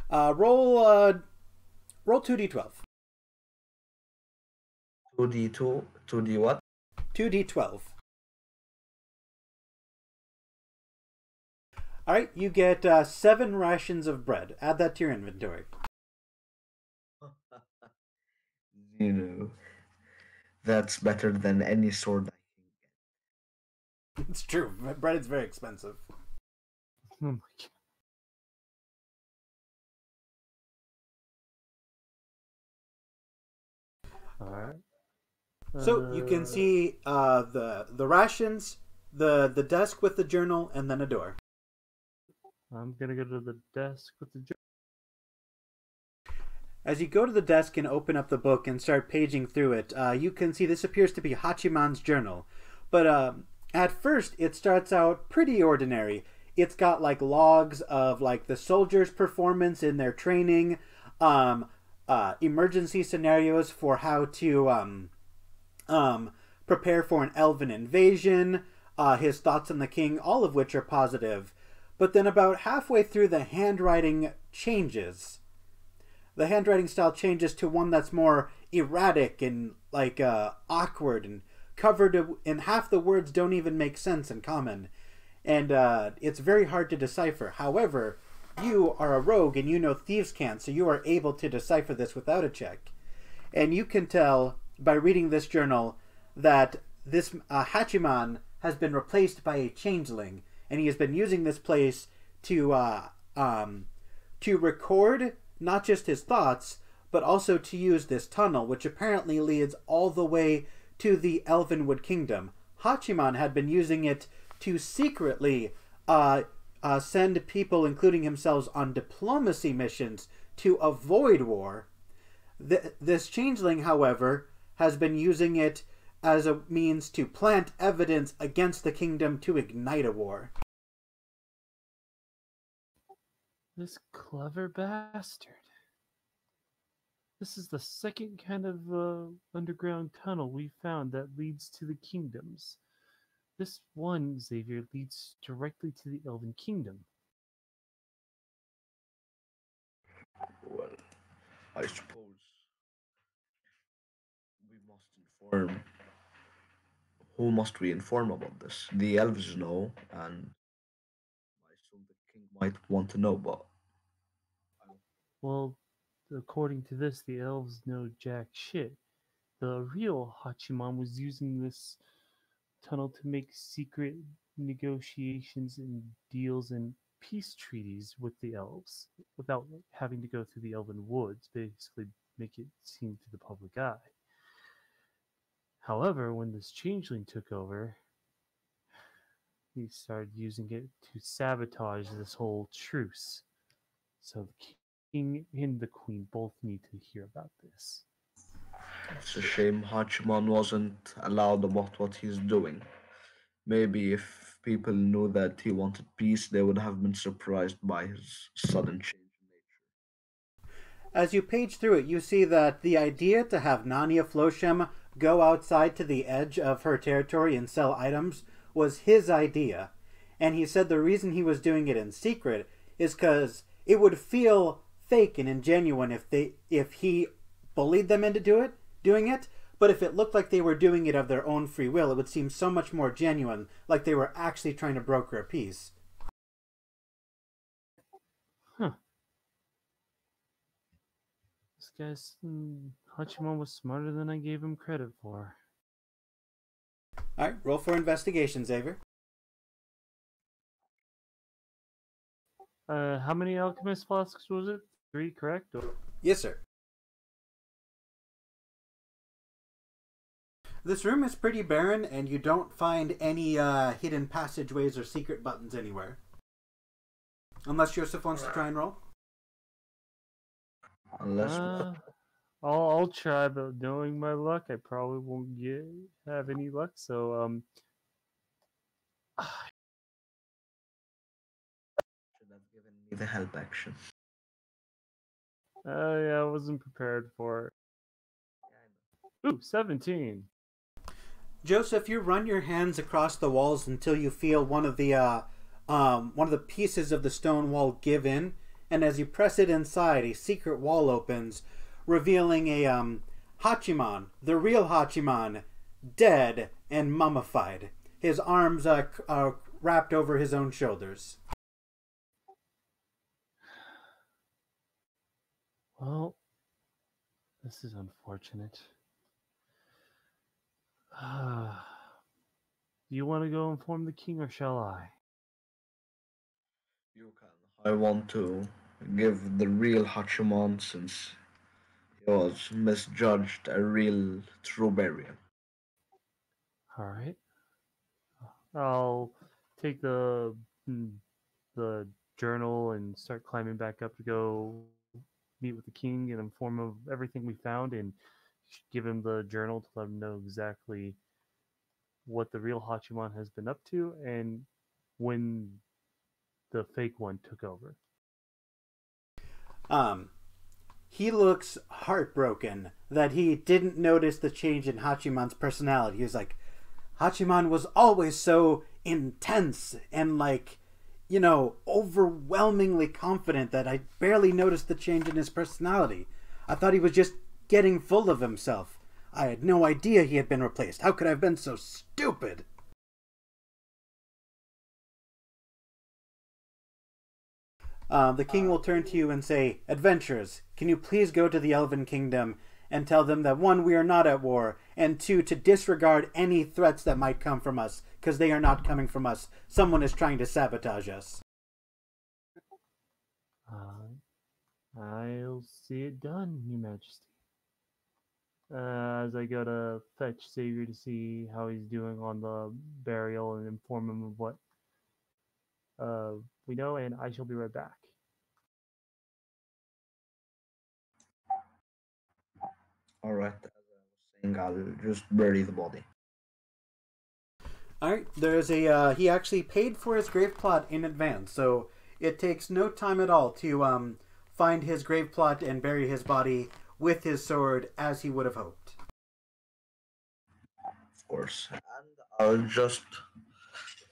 Roll 2d12. 2d2, 2d what? 2d12. All right, you get 7 rations of bread. Add that to your inventory. That's better than any sword I can get. It's true. Bread is very expensive. Oh my god. Alright. So you can see the rations, the desk with the journal, and then a door. I'm gonna go to the desk with the journal. As you go to the desk and open up the book and start paging through it, you can see this appears to be Hachiman's journal. But at first, it starts out pretty ordinary. It's got like logs of like the soldiers' performance in their training, emergency scenarios for how to prepare for an elven invasion, his thoughts on the king, all of which are positive. But then about halfway through, the handwriting changes. The handwriting style changes to one that's more erratic and like awkward and covered in half the words don't even make sense in common. And it's very hard to decipher. However, you are a rogue and you know thieves can't, so you are able to decipher this without a check. And you can tell by reading this journal that this Hachiman has been replaced by a changeling, and he has been using this place to record not just his thoughts, but also to use this tunnel, which apparently leads all the way to the Elvenwood Kingdom. Hachiman had been using it to secretly send people, including himself, on diplomacy missions to avoid war. This changeling, however, has been using it as a means to plant evidence against the kingdom to ignite a war. This clever bastard. This is the second kind of underground tunnel we found that leads to the kingdoms. This one, Xavier, leads directly to the Elven Kingdom. Well, I suppose we must inform. Who must we inform about this? The elves know, and I assume the king might want to know, but Well, according to this, the elves know jack shit. The real Hachiman was using this tunnel to make secret negotiations and deals and peace treaties with the elves without having to go through the elven woods, basically make it seem to the public eye. However, when this changeling took over, he started using it to sabotage this whole truce. So the king and the queen both need to hear about this. it's a shame Hachiman wasn't allowed about what he's doing. Maybe if people knew that he wanted peace, they would have been surprised by his sudden change in nature. As you page through it, you see that the idea to have Nania Floshem go outside to the edge of her territory and sell items was his idea. And he said the reason he was doing it in secret is because it would feel fake and ingenuine if he bullied them into doing it. But if it looked like they were doing it of their own free will, it would seem so much more genuine, like they were actually trying to broker a peace. Huh. This guy's Hachiman was smarter than I gave him credit for. Alright, roll for investigation, Xavier. How many alchemist flasks was it? 3, correct? Or... Yes, sir. This room is pretty barren, and you don't find any hidden passageways or secret buttons anywhere. Unless Joseph wants to try and roll. Unless I'll try, but knowing my luck, I probably won't have any luck. So should have given me the help action. yeah, I wasn't prepared for it. Ooh, 17. Joseph, you run your hands across the walls until you feel one of the pieces of the stone wall give in, and as you press it inside, a secret wall opens, revealing a Hachiman, the real Hachiman, dead and mummified. His arms are wrapped over his own shoulders. Well, this is unfortunate. Do you want to go inform the king, or shall I? You can. I want to give the real Hachiman, since he was misjudged, a real true burial. Alright. I'll take the journal and start climbing back up to go meet with the king and inform him of everything we found, and give him the journal to let him know exactly what the real Hachiman has been up to and when the fake one took over. He looks heartbroken that he didn't notice the change in Hachiman's personality. He was like, Hachiman was always so intense and overwhelmingly confident that I barely noticed the change in his personality. I thought he was just getting full of himself. I had no idea he had been replaced. How could I have been so stupid? the king will turn to you and say, "Adventurers, can you please go to the Elven Kingdom and tell them that 1, we are not at war, and 2, to disregard any threats that might come from us, because they are not coming from us. Someone is trying to sabotage us." I'll see it done, Your Majesty. As I go to fetch Xavier to see how he's doing on the burial and inform him of what we know, and I shall be right back. All right, as I was saying, I'll just bury the body. All right, there's a he actually paid for his grave plot in advance, so it takes no time at all to find his grave plot and bury his body with his sword as he would have hoped. Of course, and I'll just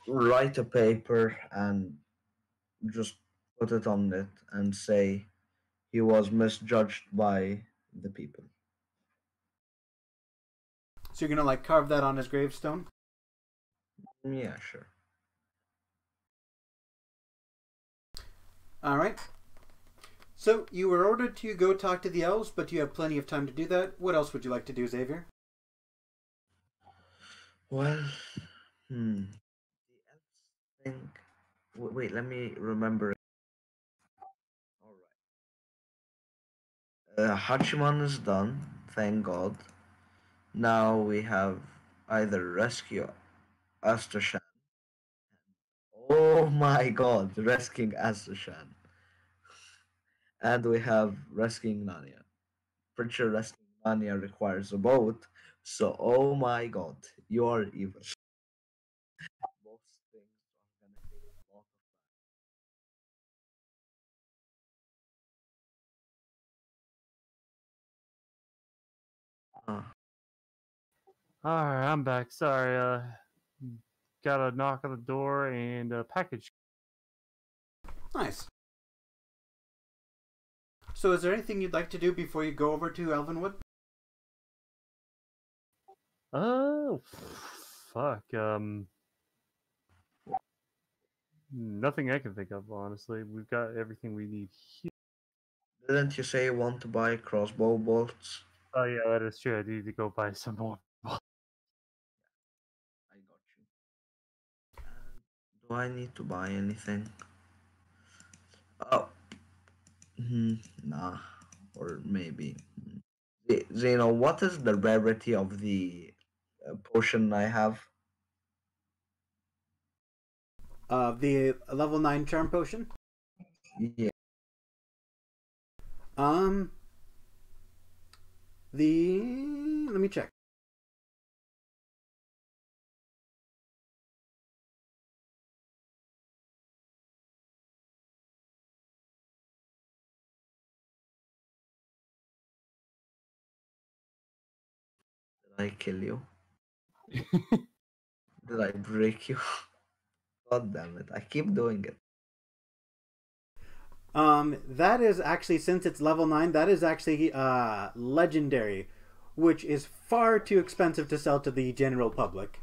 write a paper and just put it on it and say he was misjudged by the people. So you're gonna like carve that on his gravestone? Yeah, sure. All right. So you were ordered to go talk to the elves, but you have plenty of time to do that. What else would you like to do, Xavier? Well, the elves think. Wait, let me remember. All right. Hachiman is done, thank God. Now we have either rescue Astershan. Oh my God, rescuing Astershan. And we have rescuing Nanya. Pretty sure rescuing Nanya requires a boat. So, oh my God, you are evil. Both things are gonna take a lot of time. Alright, I'm back. Sorry, got a knock on the door and a package. Nice. So is there anything you'd like to do before you go over to Elvenwood? Oh, fuck. Nothing I can think of, honestly. We've got everything we need here. Didn't you say you want to buy crossbow bolts? Oh, yeah, that is true. I need to go buy some more. I got you. And do I need to buy anything? Oh, nah. Or maybe. Zeno, what is the rarity of the potion I have? The level 9 charm potion? Yeah, Um, the let me check. did I kill you? Did I break you? God damn it, I keep doing it. That is actually, since it's level 9, that is actually legendary, which is far too expensive to sell to the general public.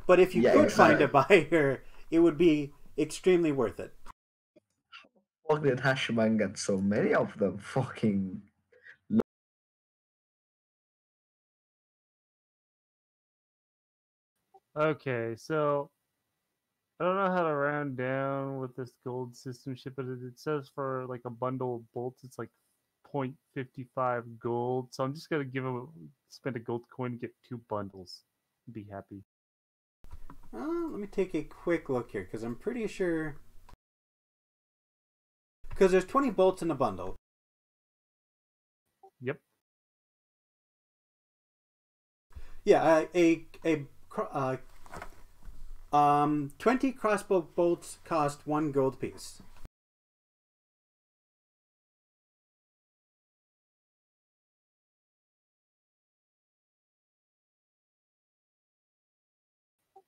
But if you Yeah, could find a exactly. buyer, it would be extremely worth it. Fuck did Hachiman get so many of them? Fucking. Okay, so I don't know how to round down with this gold system shit, but it says for like a bundle of bolts, it's like 0.55 gold. So I'm just gonna spend a gold coin to get 2 bundles. Be happy. Let me take a quick look here, because I'm pretty sure. Because there's 20 bolts in a bundle. Yep. Yeah, 20 crossbow bolts cost 1 gold piece.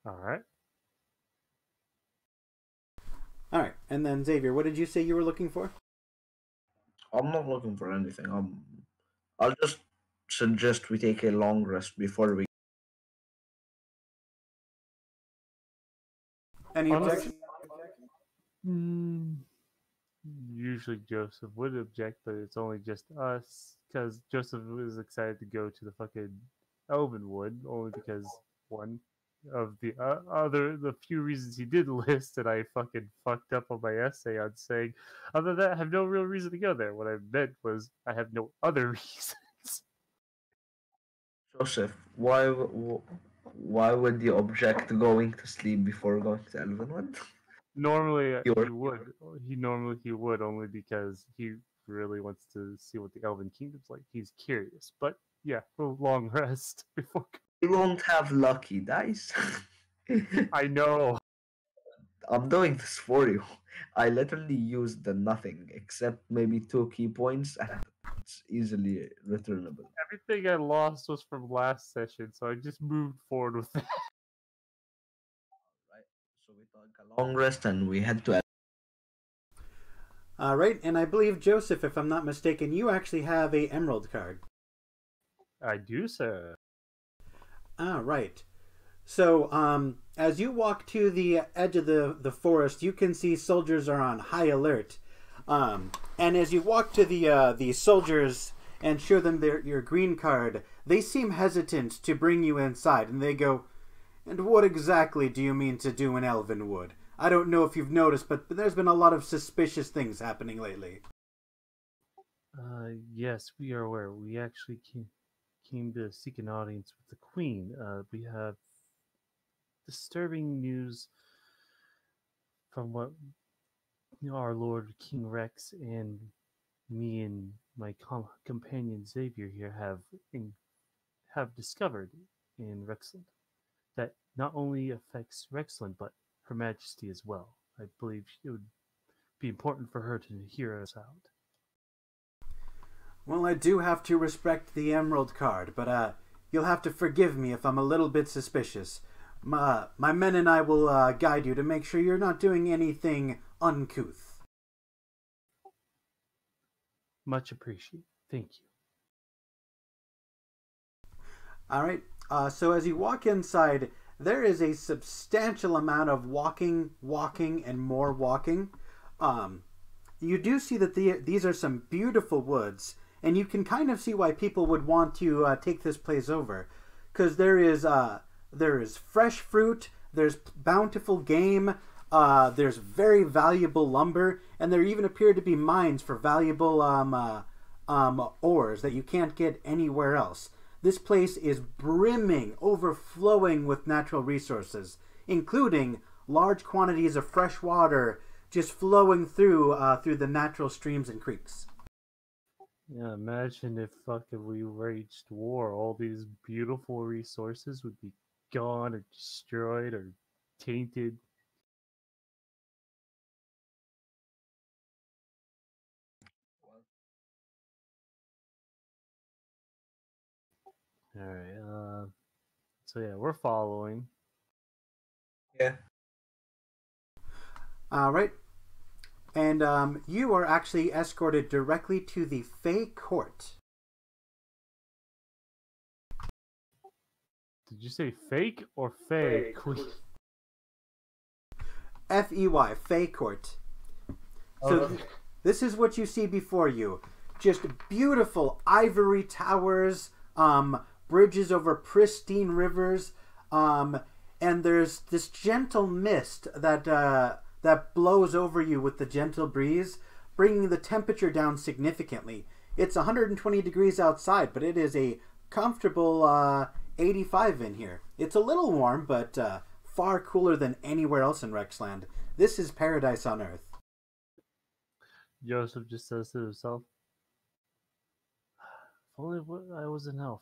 All right. All right, and then Xavier, what did you say you were looking for? I'm not looking for anything. I'll just suggest we take a long rest before we. Any Honestly, objection? mm, usually Joseph would object, but it's only just us because Joseph was excited to go to the fucking Elvenwood, only because one of the few reasons he did list that I fucking fucked up on my essay on saying, other than that, I have no real reason to go there. What I meant was I have no other reasons. Joseph, why would you object to going to sleep before going to Elvenwood? Normally You're he would. He would only because he really wants to see what the Elven Kingdom's like. He's curious, but yeah, a long rest before. you won't have lucky dice. I know. I'm doing this for you. I literally used the nothing except maybe 2 key points, and it's easily returnable. Everything I lost was from last session, so I just moved forward with that. Right. So we took a long rest and we head to. All right, and I believe Joseph, if I'm not mistaken, you actually have a emerald card. I do, sir. Ah, right. So, as you walk to the edge of the forest, you can see soldiers are on high alert. And as you walk to the soldiers and show them your green card, they seem hesitant to bring you inside, and they go, "And what exactly do you mean to do in Elvenwood? I don't know if you've noticed, but there's been a lot of suspicious things happening lately." Yes, we are aware. We actually came to seek an audience with the Queen. We have disturbing news from what our Lord King Rex and me and my companion Xavier here have discovered in Rexland that not only affects Rexland but Her Majesty as well. I believe it would be important for her to hear us out. Well, I do have to respect the emerald card, but you'll have to forgive me if I'm a little bit suspicious. My men and I will guide you to make sure you're not doing anything uncouth. Much appreciated. Thank you. All right. So as you walk inside, there is a substantial amount of walking, and more walking. You do see that these are some beautiful woods, and you can kind of see why people would want to take this place over, because there is fresh fruit, there's bountiful game, there's very valuable lumber, and there even appear to be mines for valuable ores that you can't get anywhere else. This place is brimming, overflowing with natural resources, including large quantities of fresh water just flowing through the natural streams and creeks. Yeah, imagine if fucking we waged war. All these beautiful resources would be gone or destroyed or tainted. All right. So yeah, we're following. Yeah. All right. And you are actually escorted directly to the Fey Court. Did you say fake or fake? Fey, Fey Court. So this is what you see before you. Just beautiful ivory towers, bridges over pristine rivers, and there's this gentle mist that blows over you with the gentle breeze, bringing the temperature down significantly. It's 120 degrees outside, but it is a comfortable 85 in here. It's a little warm, but far cooler than anywhere else in Rexland. This is paradise on Earth. Joseph just says to himself, "If only I was an elf,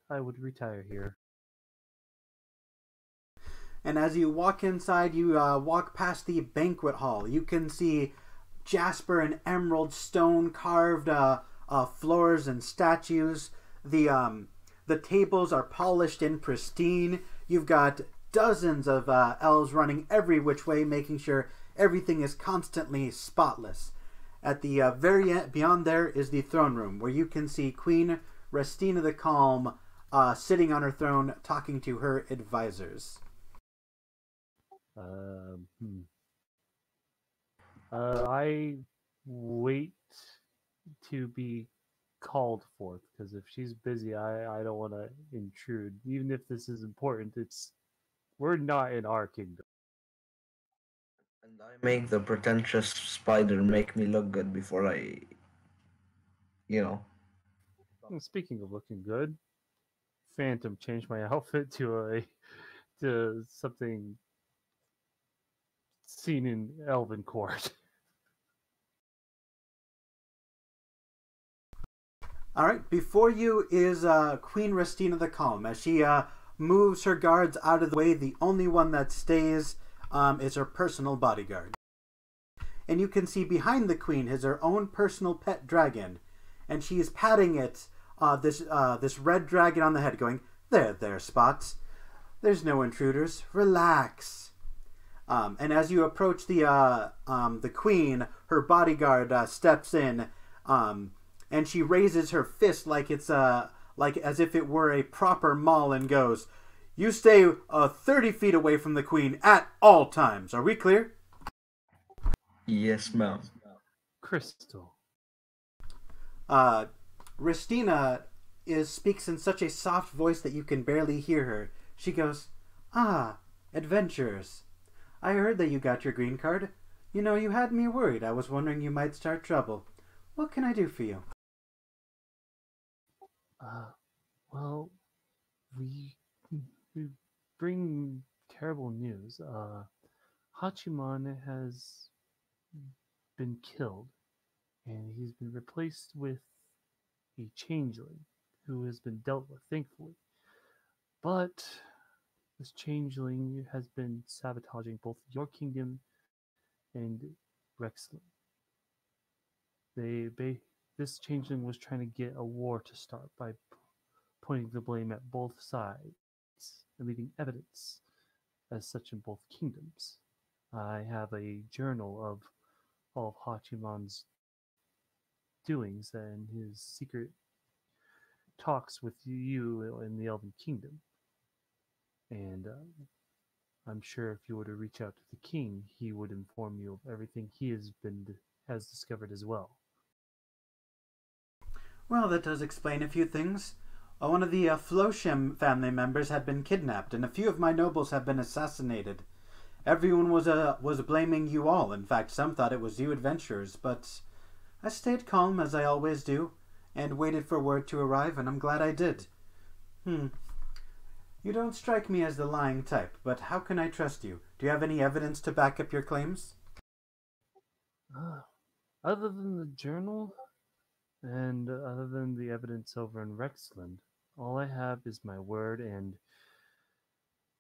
I would retire here." And as you walk inside, you walk past the banquet hall. You can see jasper and emerald stone carved floors and statues. The tables are polished and pristine. You've got dozens of elves running every which way, making sure everything is constantly spotless. At the very end, beyond there, is the throne room, where you can see Queen Restina the Calm sitting on her throne, talking to her advisors. I wait to be called forth, because if she's busy, I don't want to intrude. Even if this is important, we're not in our kingdom. And I make the pretentious spider make me look good before I, you know. And speaking of looking good, Phantom changed my outfit to something seen in Elven Court. All right, before you is Queen Restina the Calm. As she moves her guards out of the way, the only one that stays is her personal bodyguard. And you can see behind the queen is her own personal pet dragon, and she is patting it, this red dragon on the head, going, "There, Spots. There's no intruders. Relax." And as you approach the queen, her bodyguard steps in, and she raises her fist like it's like as if it were a proper maul, and goes, "You stay 30 feet away from the queen at all times. Are we clear?" Yes, ma'am. Crystal. Ristina speaks in such a soft voice that you can barely hear her. She goes, "Ah, adventurers. I heard that you got your green card. You know, you had me worried. I was wondering you might start trouble. What can I do for you?" Well, we we bring terrible news. Hachiman has been killed, and he's been replaced with a changeling who has been dealt with, thankfully. But this changeling has been sabotaging both your kingdom and Rexland. This changeling was trying to get a war to start by pointing the blame at both sides and leaving evidence as such in both kingdoms. I have a journal of all of Hachiman's doings and his secret talks with you in the Elven Kingdom. And I'm sure if you were to reach out to the king, he would inform you of everything he has discovered as well. Well, that does explain a few things. One of the Flosham family members had been kidnapped, and a few of my nobles have been assassinated. Everyone was blaming you all. In fact, some thought it was you adventurers, but I stayed calm, as I always do, and waited for word to arrive, and I'm glad I did. You don't strike me as the lying type, but how can I trust you? Do you have any evidence to back up your claims? Other than the journal, and other than the evidence over in Rexland, all I have is my word and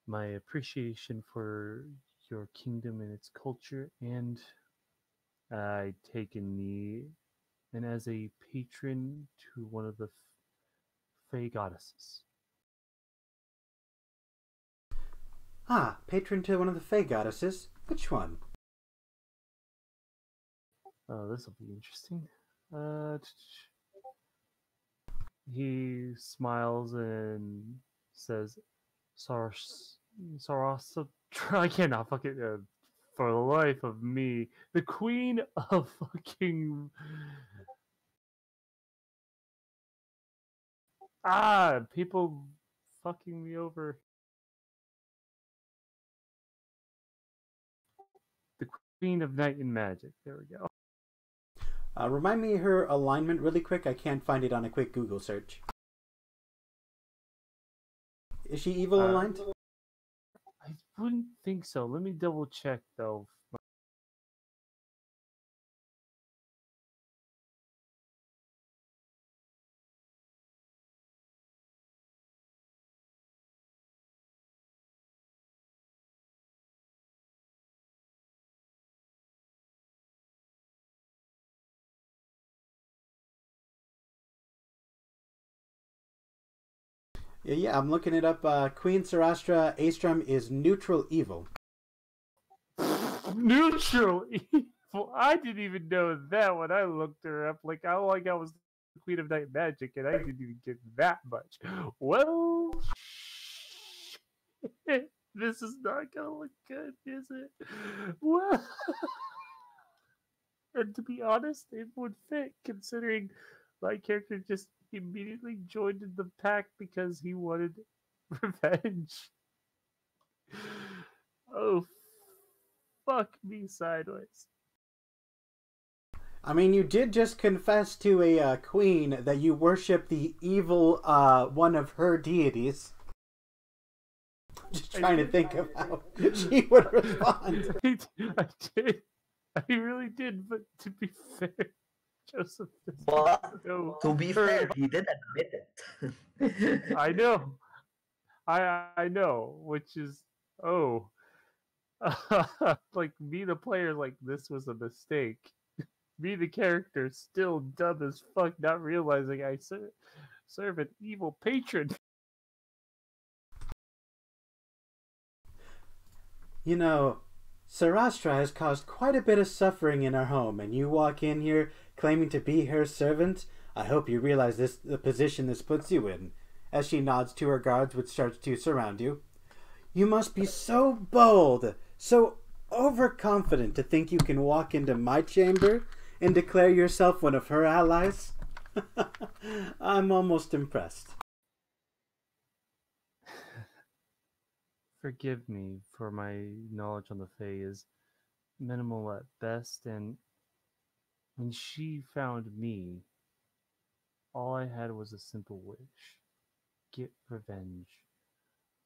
my appreciation for your kingdom and its culture, and I take a knee and as a patron to one of the Fey goddesses. Ah, patron to one of the Fey goddesses. Which one? Oh, this will be interesting. He smiles and says, Sarasa. I cannot fucking. For the life of me, the queen of fucking. People fucking me over. The queen of night and magic. There we go. Remind me her alignment really quick. I can't find it on a quick Google search. Is she evil aligned? I wouldn't think so. Let me double check though. Yeah, I'm looking it up. Queen Sarastra Aestrom is neutral evil. Neutral evil. I didn't even know that when I looked her up. Like all I got was the Queen of Night Magic, and I didn't even get that much. Well, this is not gonna look good, is it? Well, And to be honest, it would fit considering my character just immediately joined in the pack because he wanted revenge. Oh, fuck me sideways. I mean, you did just confess to a queen that you worship the evil one of her deities. Just trying to think of how she would respond. I did. I really did, but to be fair, Joseph doesn't But know to be her. fair, he did admit it. I know. I know, which is like me the player like this was a mistake. Me the character still dumb as fuck, not realizing I serve an evil patron. You know, Sarastra has caused quite a bit of suffering in our home, and you walk in here claiming to be her servant. I hope you realize the position this puts you in, as she nods to her guards, which starts to surround you. You must be so bold, so overconfident to think you can walk into my chamber and declare yourself one of her allies. I'm almost impressed. Forgive me for my knowledge on the Fae is minimal at best, and when she found me, all I had was a simple wish. Get revenge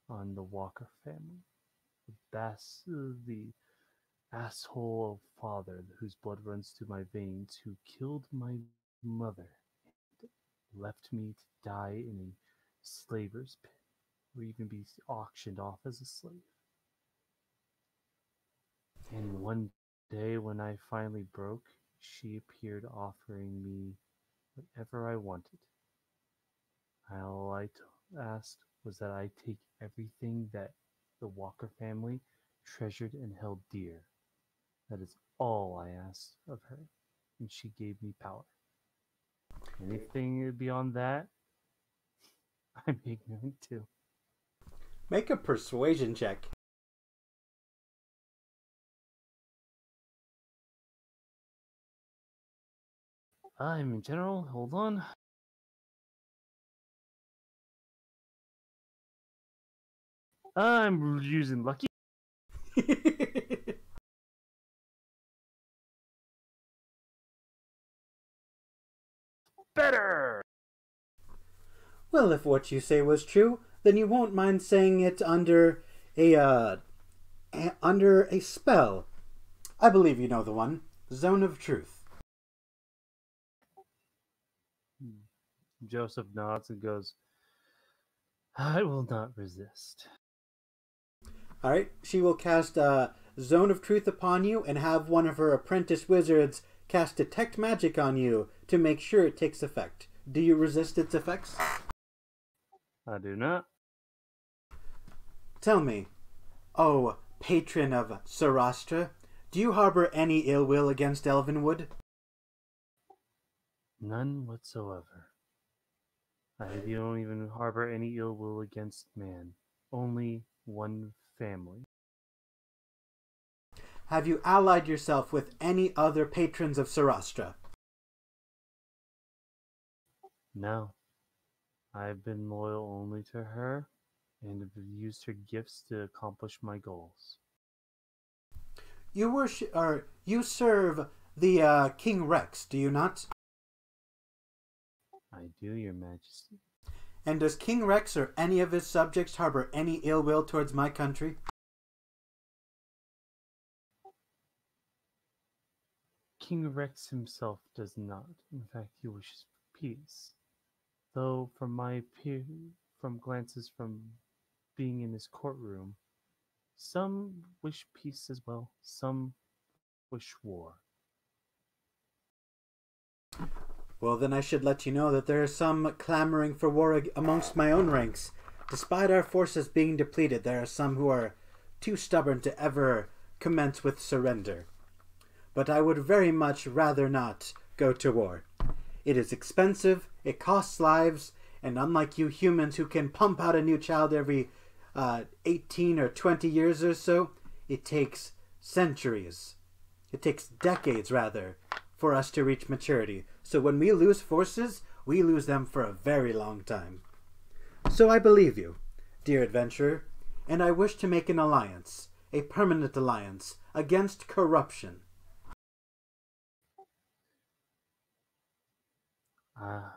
on the Walker family. The asshole father whose blood runs through my veins, who killed my mother and left me to die in a slaver's pit, or even be auctioned off as a slave. And one day when I finally broke, she appeared offering me whatever I wanted. All I asked was that I take everything that the Walker family treasured and held dear. That is all I asked of her, and she gave me power. Anything beyond that, I'm ignorant to. Make a persuasion check. I'm in general, hold on. I'm using lucky. Better! Well, if what you say was true, then you won't mind saying it under a spell. I believe you know the one. Zone of Truth. Joseph nods and goes, I will not resist. Alright, she will cast Zone of Truth upon you and have one of her apprentice wizards cast Detect Magic on you to make sure it takes effect. Do you resist its effects? I do not. Tell me, oh, patron of Sarastra, do you harbor any ill will against Elvenwood? None whatsoever. I don't even harbor any ill will against man. Only one family. Have you allied yourself with any other patrons of Sarastra? No. I've been loyal only to her, and have used her gifts to accomplish my goals. You serve the King Rex, do you not? I do, Your Majesty. And does King Rex or any of his subjects harbor any ill will towards my country? King Rex himself does not. In fact, he wishes for peace. Though from glances from being in his courtroom, some wish peace as well. Some wish war. Well, then I should let you know that there is some clamoring for war amongst my own ranks. Despite our forces being depleted, there are some who are too stubborn to ever commence with surrender. But I would very much rather not go to war. It is expensive, it costs lives, and unlike you humans who can pump out a new child every 18 or 20 years or so, it takes centuries. It takes decades, rather, for us to reach maturity. So when we lose forces, we lose them for a very long time. So I believe you, dear adventurer, and I wish to make an alliance, a permanent alliance, against corruption. Ah,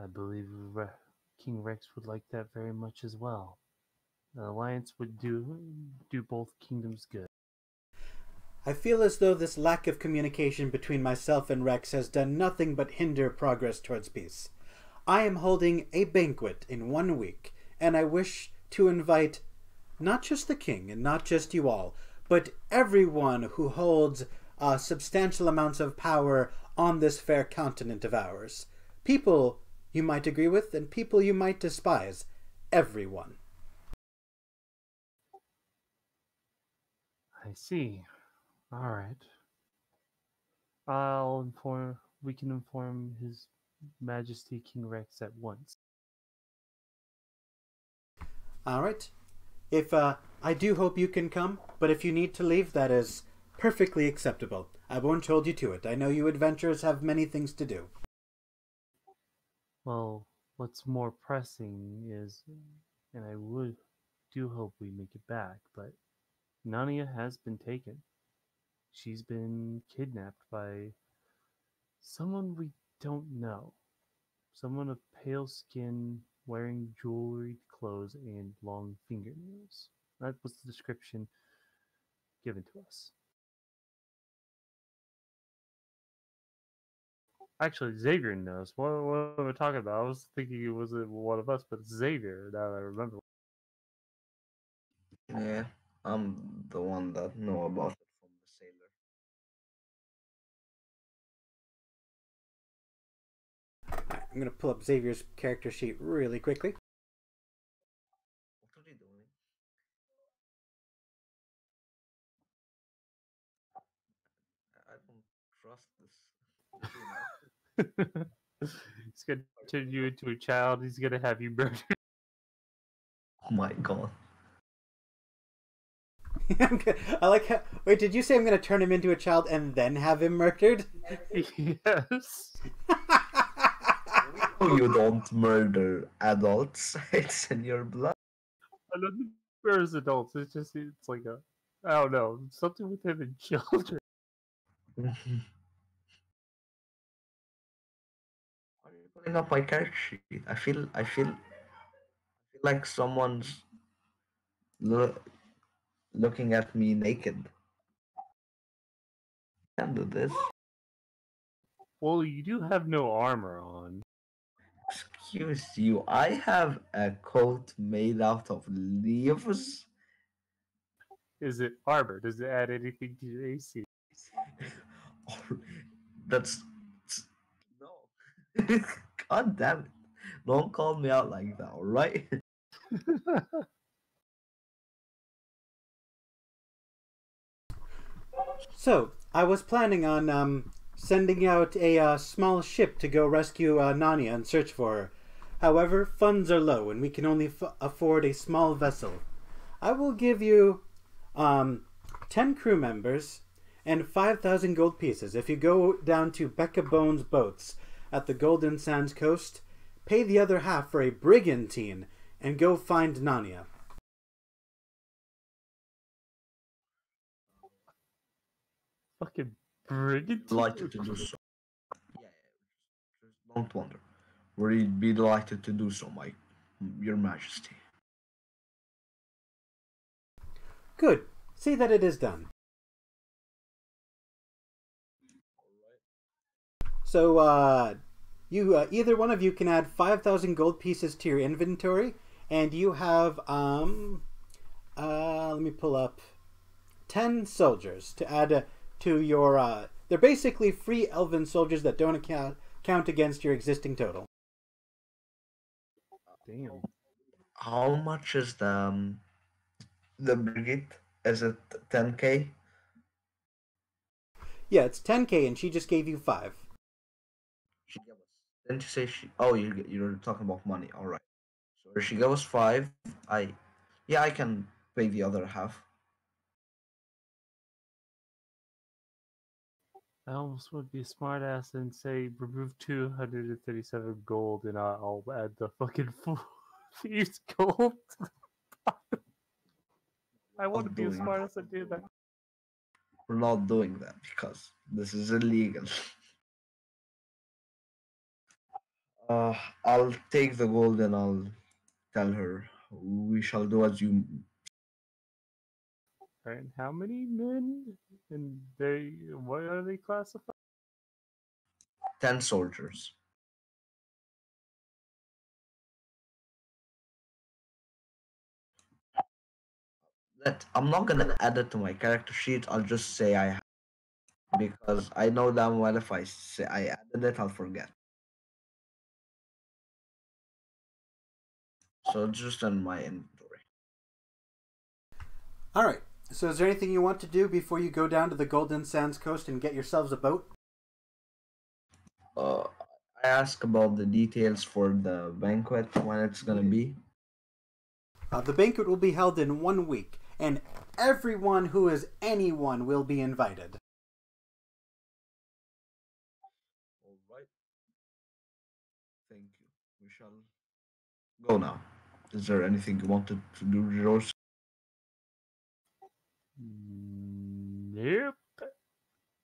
I believe King Rex would like that very much as well. The alliance would do both kingdoms good. I feel as though this lack of communication between myself and Rex has done nothing but hinder progress towards peace. I am holding a banquet in 1 week, and I wish to invite not just the king and not just you all, but everyone who holds substantial amounts of power on this fair continent of ours. People you might agree with and people you might despise. Everyone. I see. All right. I'll inform. We can inform His Majesty King Rex at once. All right. If I do hope you can come, but if you need to leave, that is perfectly acceptable. I won't hold you to it. I know you adventurers have many things to do. Well, what's more pressing is, and I do hope we make it back, but Nania has been taken. She's been kidnapped by someone we don't know. Someone of pale skin, wearing jewelry, clothes, and long fingernails. That was the description given to us. Actually, Xavier knows. What am I talking about? I was thinking it was one of us, but it's Xavier, now that I remember. Yeah, I'm the one that know about it from the sailor. Alright, I'm going to pull up Xavier's character sheet really quickly. What are you doing? I don't trust this between us. He's gonna turn you into a child. He's gonna have you murdered. Oh my god. I like how. Wait, did you say I'm going to turn him into a child and then have him murdered? Yes. Oh, you don't murder adults. It's in your blood. I don't think we're as adults. It's like a I don't know something with him and children. Are you putting up my character sheet? I feel like someone's lo- looking at me naked. Can't do this. Well, you do have no armor on. Excuse you. I have a coat made out of leaves. Is it armor? Does it add anything to your AC? Or- That's no. God damn it! Don't call me out like that. All right. So, I was planning on sending out a small ship to go rescue Nanya and search for her. However, funds are low and we can only afford a small vessel. I will give you 10 crew members and 5,000 gold pieces if you go down to Becca Bones Boats at the Golden Sands coast, pay the other half for a brigantine, and go find Nanya. Fucking brigand. Delighted to do so. Yeah, just don't wonder. We'd be delighted to do so, my Your Majesty. Good. See that it is done. So, you either one of you can add 5,000 gold pieces to your inventory, and you have let me pull up 10 soldiers to add to your. They're basically free elven soldiers that don't count against your existing total. Damn. How much is the brigade? Is it 10k? Yeah, it's 10k, and she just gave you 5. She gave us. Didn't you say she? Oh, you're talking about money. All right. So she gave us 5. Yeah, I can pay the other half. almost would be a smartass and say remove 237 gold, and I'll add the fucking full use gold. I want to Not be a doing that. smartass and do that. We're not doing that because this is illegal. Uh, I'll take the gold and I'll tell her we shall do as you. Right? How many men? And what are they classified? 10 soldiers. That I'm not gonna add it to my character sheet. I'll just say I have because I know damn well if I say I added it, I'll forget. So it's just in my inventory. All right. So, is there anything you want to do before you go down to the Golden Sands coast and get yourselves a boat? Uh, I ask about the details for the banquet when it's gonna be. The banquet will be held in 1 week, and everyone who is anyone will be invited. All right. Thank you. We shall go now. Is there anything you wanted to do, Rose? Nope.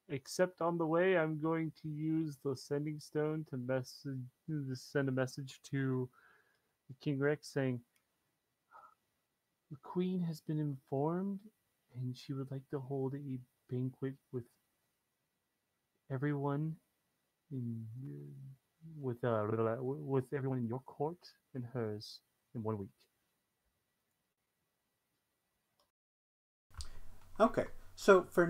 Except on the way, I'm going to use the sending stone to send a message to King Rex saying the Queen has been informed, and she would like to hold a banquet with everyone in with everyone in your court and hers in 1 week. Okay. So for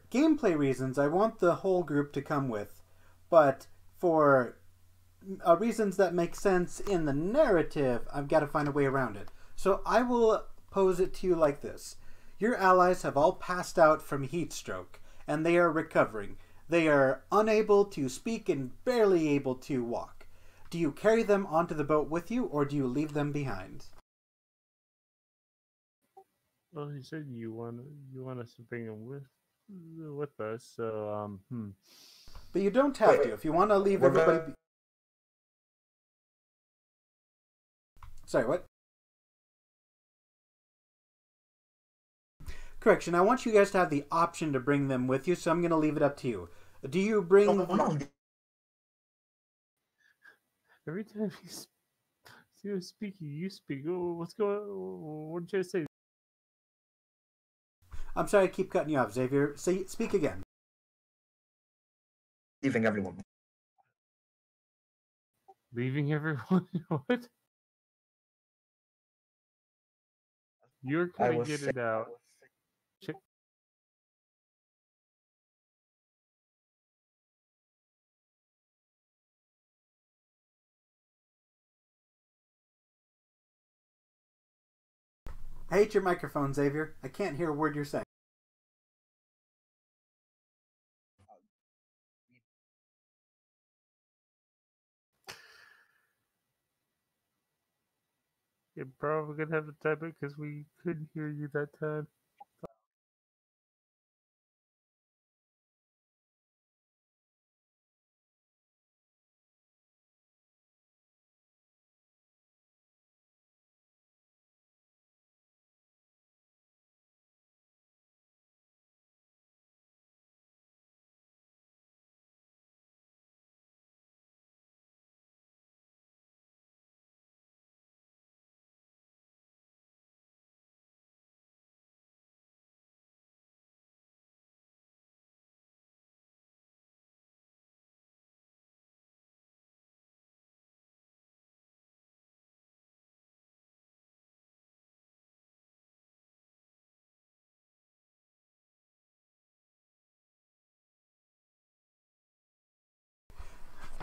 gameplay reasons, I want the whole group to come with, but for reasons that make sense in the narrative, I've got to find a way around it. So I will pose it to you like this. Your allies have all passed out from heat stroke, and they are recovering. They are unable to speak and barely able to walk. Do you carry them onto the boat with you, or do you leave them behind? Well, you said you want us to bring them with us, so But you don't have to. If you want to leave We're everybody... gonna Sorry, what? Correction, I want you guys to have the option to bring them with you, so I'm going to leave it up to you. Do you bring... every time you speak, you speak. What's going? What did you say? I'm sorry I keep cutting you off, Xavier. Speak again. leaving everyone. Leaving everyone? What? You're I cutting was it saying. out. Check. I hate your microphone, Xavier. I can't hear a word you're saying. You're probably gonna have to type it because we couldn't hear you that time.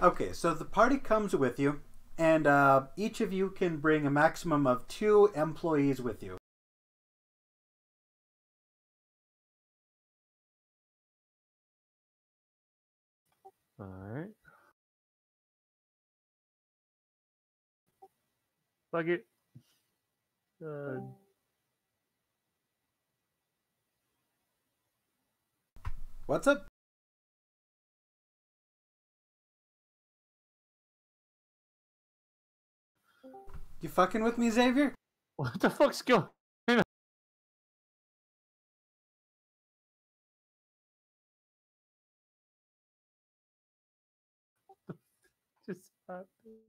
Okay, so the party comes with you, and each of you can bring a maximum of 2 employees with you. All right. Fuck it. Uh, What's up? You fucking with me, Xavier? What the fuck's going on? Just happened?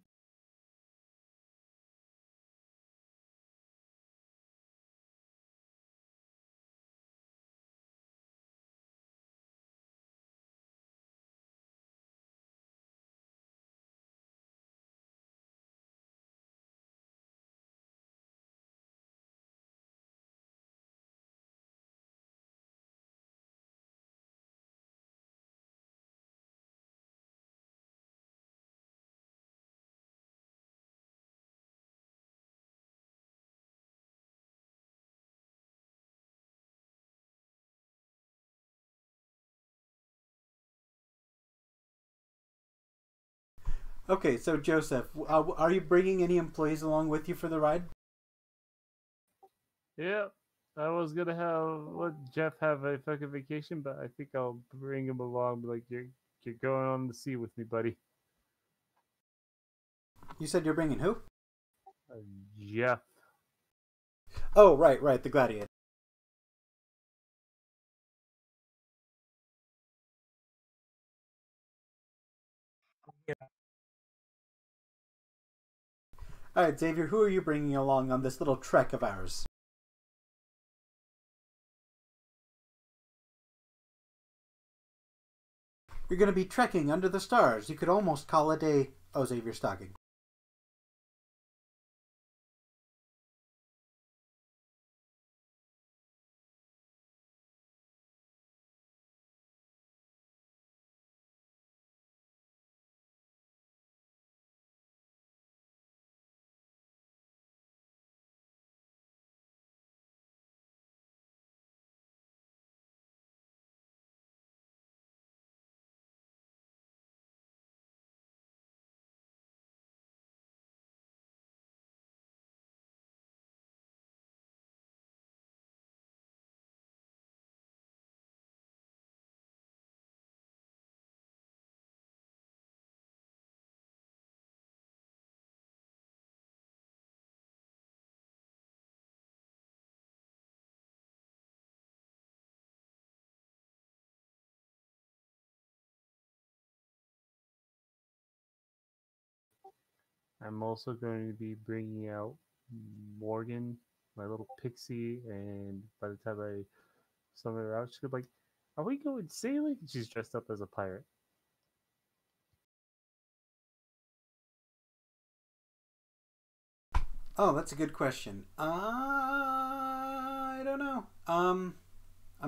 Okay, so Joseph, are you bringing any employees along with you for the ride? Yeah, I was gonna let Jeff have a fucking vacation, but I think I'll bring him along. Like you're going on the sea with me, buddy. You said you're bringing who? Jeff. Oh, right, the gladiator. All right, Xavier, who are you bringing along on this little trek of ours? You're going to be trekking under the stars. You could almost call it a... Oh, Xavier's talking. I'm also going to be bringing out Morgan, my little pixie, and by the time I summon her out, she'll be like, "Are we going sailing?" She's dressed up as a pirate. Oh, that's a good question. I don't know. I'm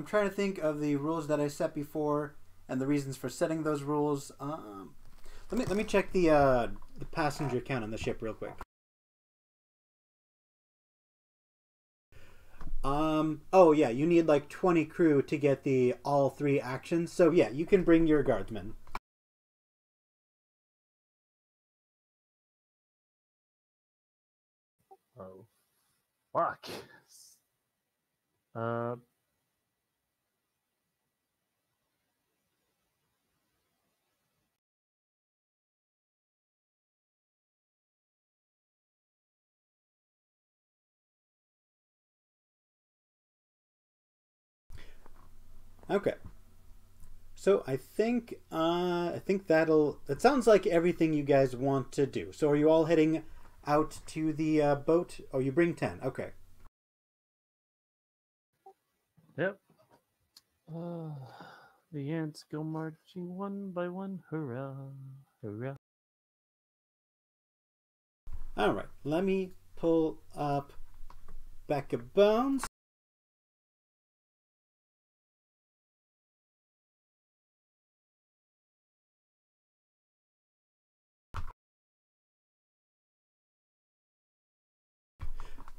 trying to think of the rules that I set before and the reasons for setting those rules. Let me check the passenger count on the ship real quick. Oh yeah, you need like 20 crew to get the all three actions. So yeah, you can bring your guardsmen. Oh, fuck. Uh, Okay. So I think that'll. It sounds like everything you guys want to do. So are you all heading out to the boat? Oh, you bring 10. Okay. yep. Uh, the ants go marching one by one. Hurrah! Hurrah! All right. Let me pull up Becca Bones.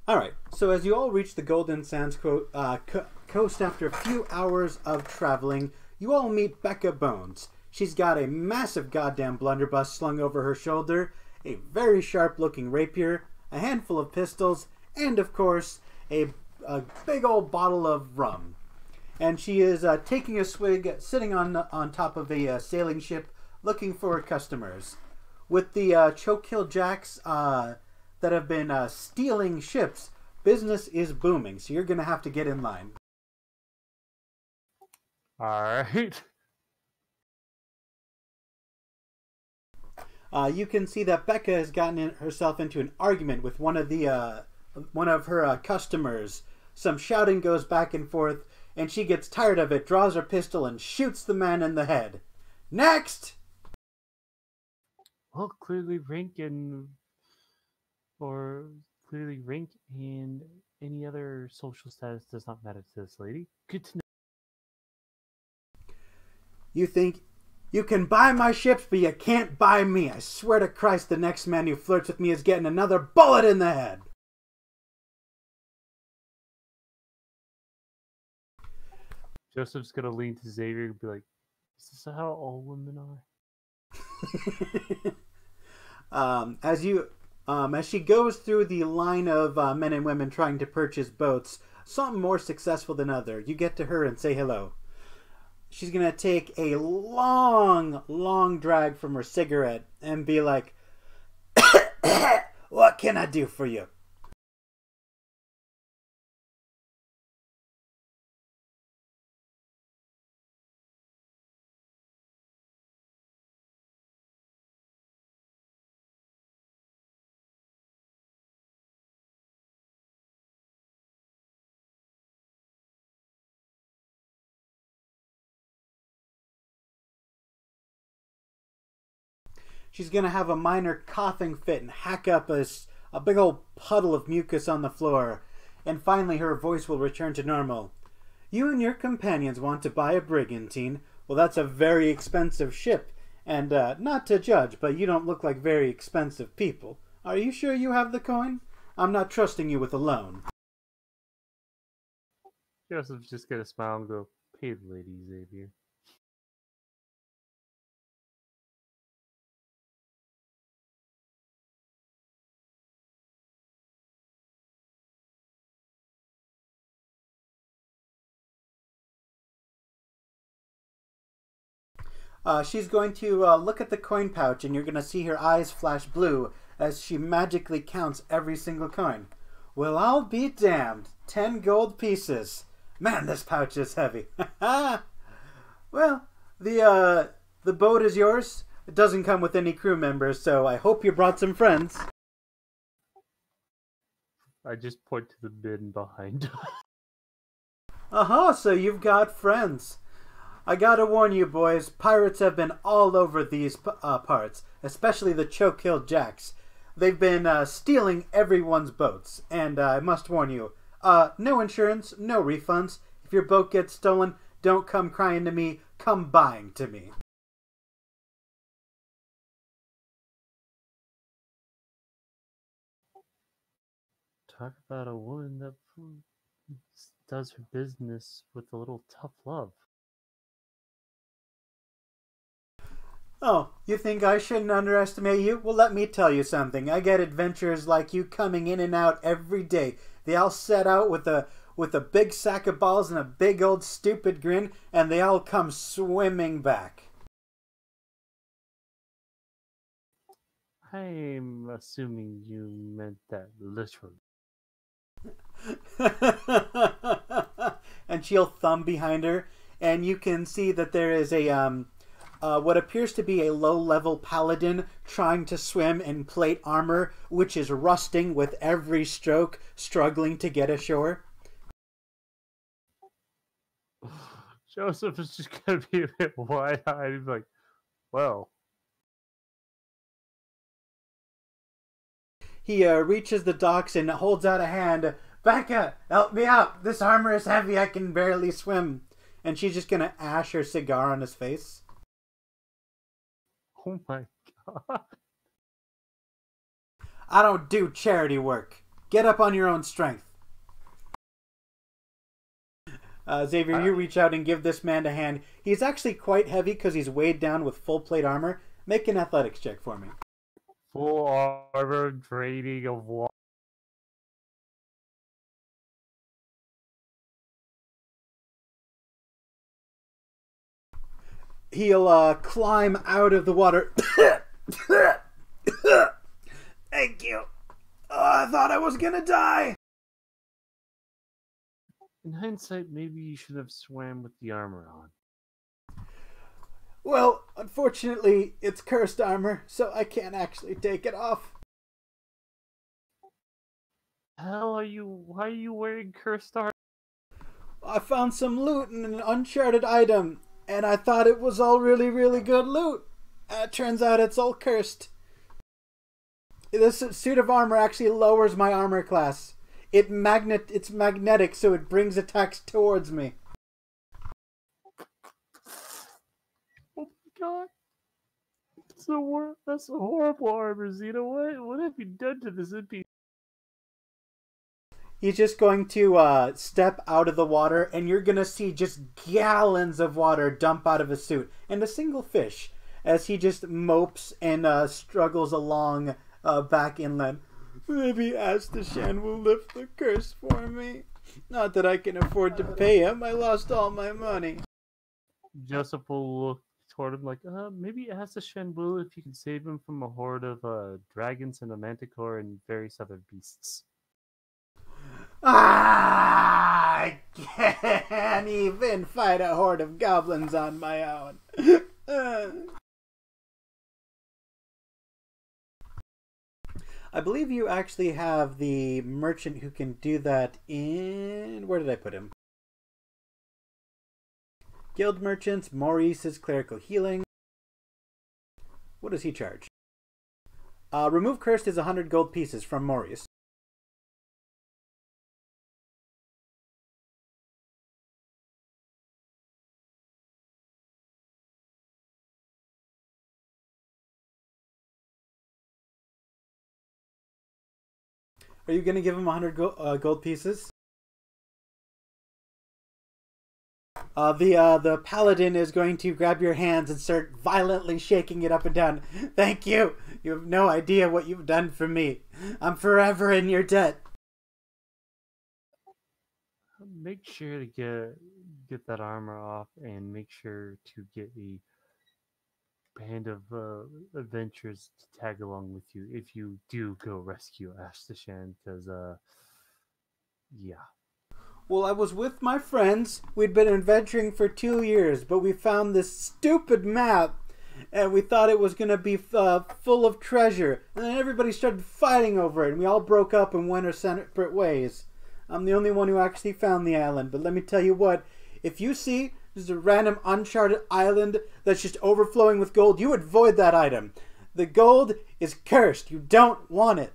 All right. So as you all reach the Golden Sands coast after a few hours of traveling, you all meet Becca Bones. She's got a massive goddamn blunderbuss slung over her shoulder, a very sharp-looking rapier, a handful of pistols, and of course a big old bottle of rum. And she is taking a swig, sitting on top of a sailing ship, looking for customers. With the chokekill jacks that have been stealing ships. Business is booming, so you're going to have to get in line. Alright. You can see that Becca has gotten herself into an argument with one of her customers. Some shouting goes back and forth, and she gets tired of it, draws her pistol, and shoots the man in the head. Next! Well, clearly rank and any other social status does not matter to this lady. Good to know. You think you can buy my ships, but you can't buy me. I swear to Christ, the next man who flirts with me is getting another bullet in the head. Joseph's gonna lean to Xavier and be like, "Is this how all women are?" As she goes through the line of men and women trying to purchase boats, some more successful than other, you get to her and say hello. She's gonna take a long drag from her cigarette and be like, "What can I do for you?" She's going to have a minor coughing fit and hack up a big old puddle of mucus on the floor. And finally her voice will return to normal. "You and your companions want to buy a brigantine. Well, that's a very expensive ship. And not to judge, but you don't look like very expensive people. Are you sure you have the coin? I'm not trusting you with a loan." Joseph's just gonna smile and go, "Pay the lady, Xavier." She's going to look at the coin pouch, and you're going to see her eyes flash blue as she magically counts every single coin. "Well, I'll be damned. 10 gold pieces. Man, this pouch is heavy." Well, the boat is yours. It doesn't come with any crew members, so I hope you brought some friends. I just point to the bin behind. So you've got friends. I gotta warn you, boys, pirates have been all over these parts, especially the choke-killed jacks. They've been stealing everyone's boats, and I must warn you, no insurance, no refunds. If your boat gets stolen, don't come crying to me, come buying to me. Talk about a woman that does her business with a little tough love. Oh, you think I shouldn't underestimate you? Well, let me tell you something. I get adventurers like you coming in and out every day. They all set out with a big sack of balls and a big old stupid grin, and they all come swimming back. I'm assuming you meant that literally. And she'll thumb behind her, and you can see that there is a what appears to be a low-level paladin trying to swim in plate armor, which is rusting with every stroke, struggling to get ashore. Joseph is just gonna be a bit wide-eyed and be like, "Well." He reaches the docks and holds out a hand. "Becca, help me out. This armor is heavy. I can barely swim." And she's just going to ash her cigar on his face. Oh my god. "I don't do charity work. Get up on your own strength." Xavier, you reach out and give this man a hand. He's actually quite heavy because he's weighed down with full plate armor. Make an athletics check for me. Full armor draining of water. He'll climb out of the water. "Thank you. I thought I was gonna die! In hindsight, maybe you should have swam with the armor on. Well, unfortunately, it's cursed armor, so I can't actually take it off. Why are you wearing cursed armor? I found some loot in an uncharted item, and I thought it was all really, really good loot. It turns out it's all cursed. This suit of armor actually lowers my armor class. It's magnetic, so it brings attacks towards me. Oh my god. That's a horrible armor, Zeno. What have you done to this NPC? He's just going to step out of the water, and you're going to see just gallons of water dump out of his suit, and a single fish, as he just mopes and struggles along back inland. Maybe Astashan will lift the curse for me. Not that I can afford to pay him. I lost all my money. Joseph will look toward him like, maybe ask the Shen will if you can save him from a horde of dragons and a manticore and various other beasts. I can't even fight a horde of goblins on my own. I believe you actually have the merchant who can do that in... Where did I put him? Guild merchants, Maurice's clerical healing. What does he charge? Remove cursed is 100 gold pieces from Maurice. Are you going to give him 100 gold pieces? The paladin is going to grab your hands and start violently shaking it up and down. Thank you. You have no idea what you've done for me. I'm forever in your debt. Make sure to get that armor off, and make sure to get a band of adventurers to tag along with you if you do go rescue Astashan, because yeah. Well, I was with my friends. We'd been adventuring for 2 years, but we found this stupid map, and we thought it was going to be full of treasure. And then everybody started fighting over it, and we all broke up and went our separate ways. I'm the only one who actually found the island, but let me tell you what, if you see there's a random uncharted island that's just overflowing with gold, you avoid that item. The gold is cursed. You don't want it.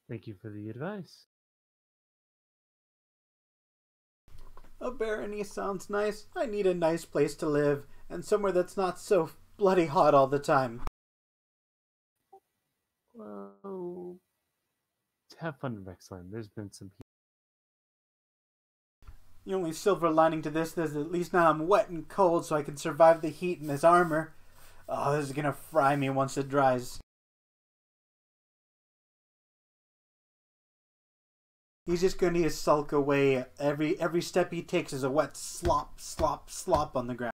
Thank you for the advice. A barony sounds nice. I need a nice place to live, and somewhere that's not so bloody hot all the time. Well, have fun in Rexland. There's been some heat. The only silver lining to this is at least now I'm wet and cold so I can survive the heat in this armor. Oh, this is gonna fry me once it dries. He's just going to sulk away. Every step he takes is a wet slop, slop, slop on the ground.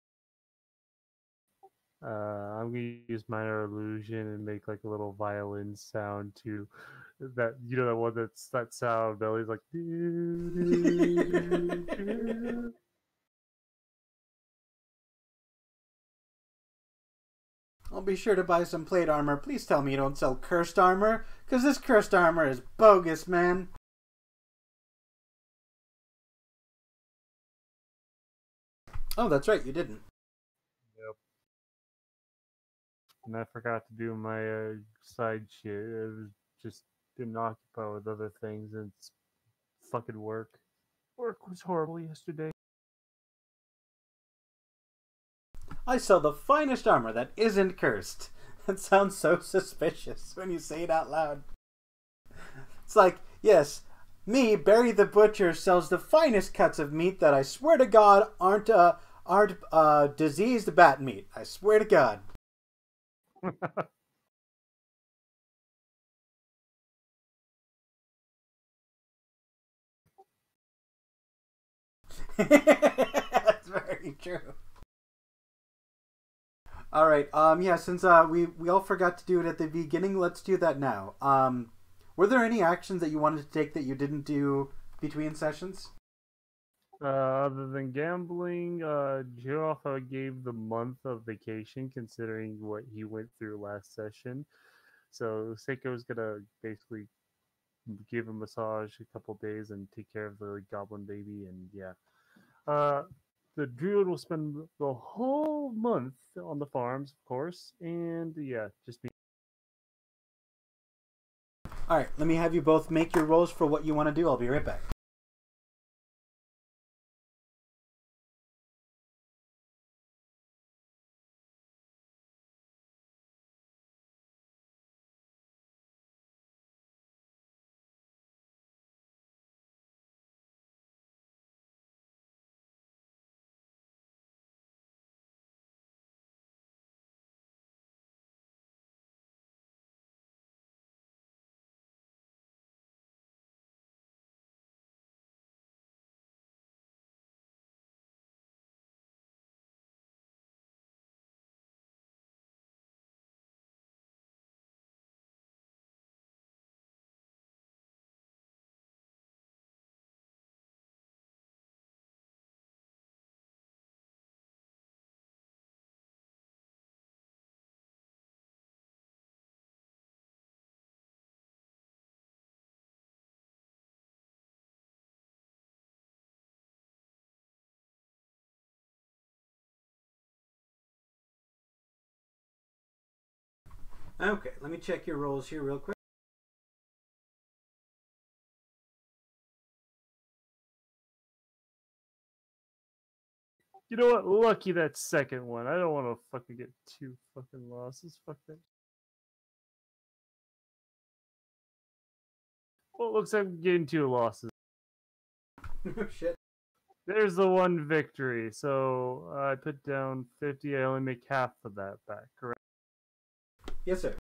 I'm gonna use minor illusion and make like a little violin sound to that. You know that one that's that sound. Belly's like. I'll be sure to buy some plate armor. Please tell me you don't sell cursed armor, because this cursed armor is bogus, man. Oh, that's right, you didn't. Yep. And I forgot to do my side shit. I was just been occupied with other things, and it's fucking work. Work was horrible yesterday. I sell the finest armor that isn't cursed. That sounds so suspicious when you say it out loud. It's like, yes, me, Barry the Butcher, sells the finest cuts of meat that I swear to God aren't diseased bat meat. I swear to God. That's very true. All right. Yeah. Since we all forgot to do it at the beginning, let's do that now. Were there any actions that you wanted to take that you didn't do between sessions? Other than gambling, Jiraiya gave the month of vacation considering what he went through last session. So Seiko's gonna basically give a massage a couple days and take care of the goblin baby, and yeah. Uh, the druid will spend the whole month on the farms, of course, and yeah, just be. All right. Let me have you both make your rolls for what you want to do. I'll be right back. Okay. Let me check your rolls here real quick. You know what? Lucky that second one. I don't want to fucking get two fucking losses. Fuck that. Well, it looks like I'm getting two losses. Shit. There's the one victory. So I put down 50. I only make half of that back, correct? Yes, sir.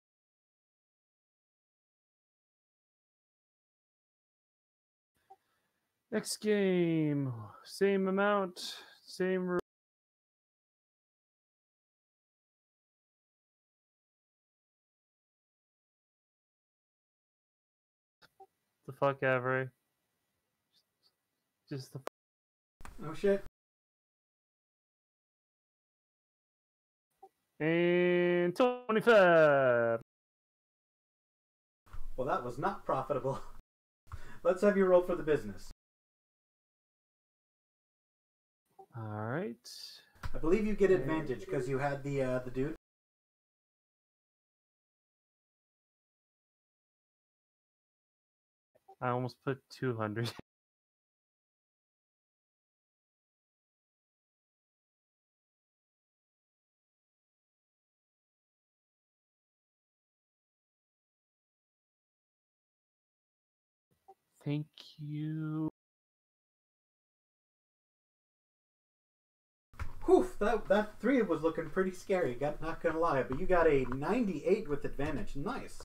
Next game. Same amount. Same. The fuck ever. Just the. Oh shit. And 25. Well, that was not profitable. Let's have you roll for the business. Alright. I believe you get advantage because you had the dude. I almost put 200. Thank you. Whew, that 3 was looking pretty scary, not gonna lie, but you got a 98 with advantage. Nice.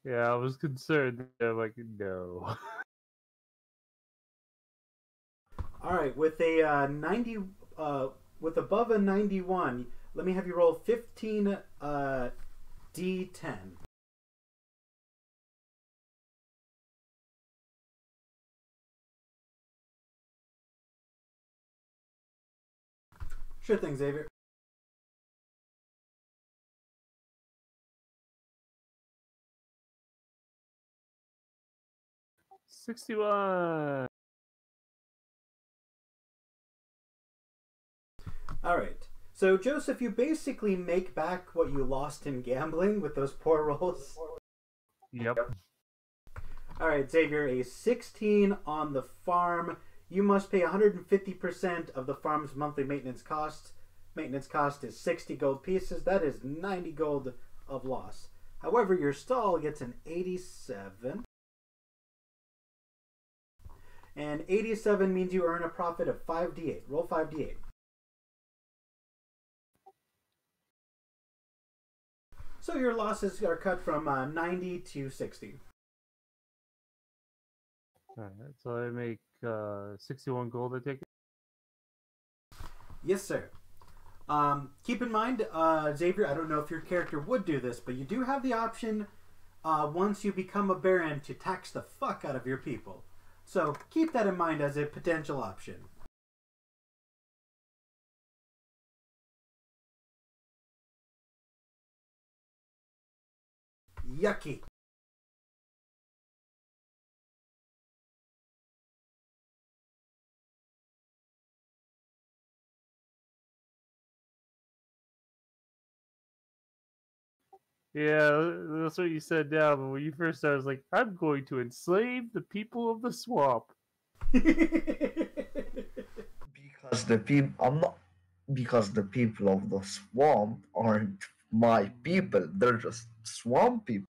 Yeah, I was concerned. I'm like, no. Alright, with a 90, with above a 91, let me have you roll 15 D10. Sure thing, Xavier. $61. Alright. So, Joseph, you basically make back what you lost in gambling with those poor rolls. Yep. Alright, Xavier, a 16 on the farm. You must pay 150% of the farm's monthly maintenance cost. Maintenance cost is 60 gold pieces. That is 90 gold of loss. However, your stall gets an 87. And 87 means you earn a profit of 5d8. Roll 5d8. So your losses are cut from 90 to 60. Alright, so I make 61 gold, I take it. Yes, sir. Keep in mind, Xavier, I don't know if your character would do this, but you do have the option once you become a baron to tax the fuck out of your people. So keep that in mind as a potential option. Yucky. Yeah, that's what you said now. But when you first started, I was like, I'm going to enslave the people of the swamp. Because the people, I'm not, because the people of the swamp aren't my people. They're just swamp people.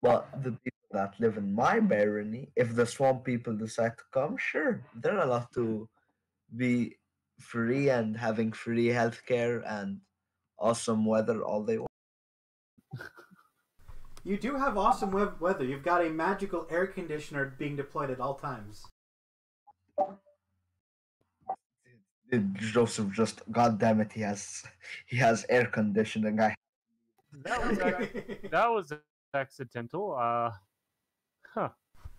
But the people that live in my barony, if the swamp people decide to come, sure, they're allowed to be free and having free healthcare and awesome weather all they want. You do have awesome weather. You've got a magical air conditioner being deployed at all times. Joseph just, god damn it, he has air conditioning. That was that was accidental. Huh.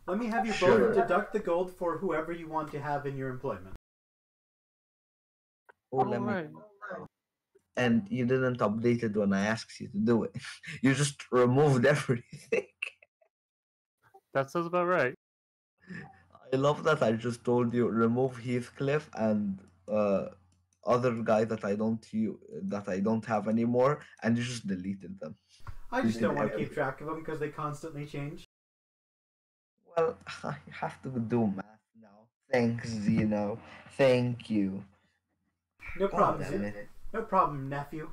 Let me have you Sure. both deduct the gold for whoever you want to have in your employment. Oh, let me. Alright. And you didn't update it when I asked you to do it. You just removed everything. That sounds about right. I love that I just told you remove Heathcliff and other guy that I don't have anymore, and you just deleted them. I You just did don't want to keep everything. track of them because they constantly change. Well, I have to do math now. Thanks, Zeno. Thank you. No God problem, damn it. no problem, nephew.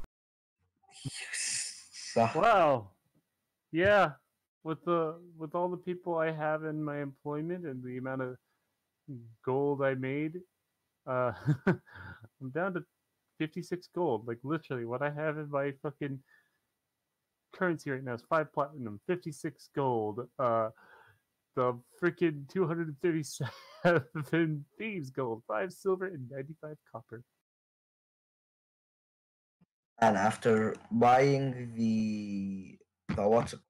You suck. Wow. Yeah. With all the people I have in my employment and the amount of gold I made, uh I'm down to 56 gold. Like literally what I have in my fucking currency right now is 5 platinum, 56 gold, the freaking 237 thieves gold, 5 silver, and 95 copper. And after buying the what's it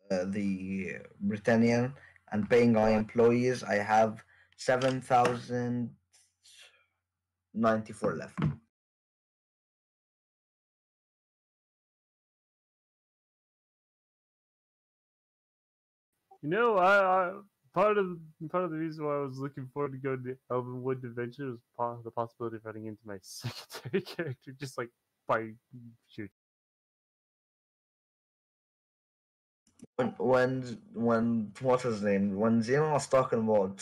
the Britannian and paying my employees, I have 7,094 left. You know, I part of the reason why I was looking forward to going to Elvenwood Adventure was the possibility of running into my secondary character, just like by shoot. When what's his name? When Zeno was talking about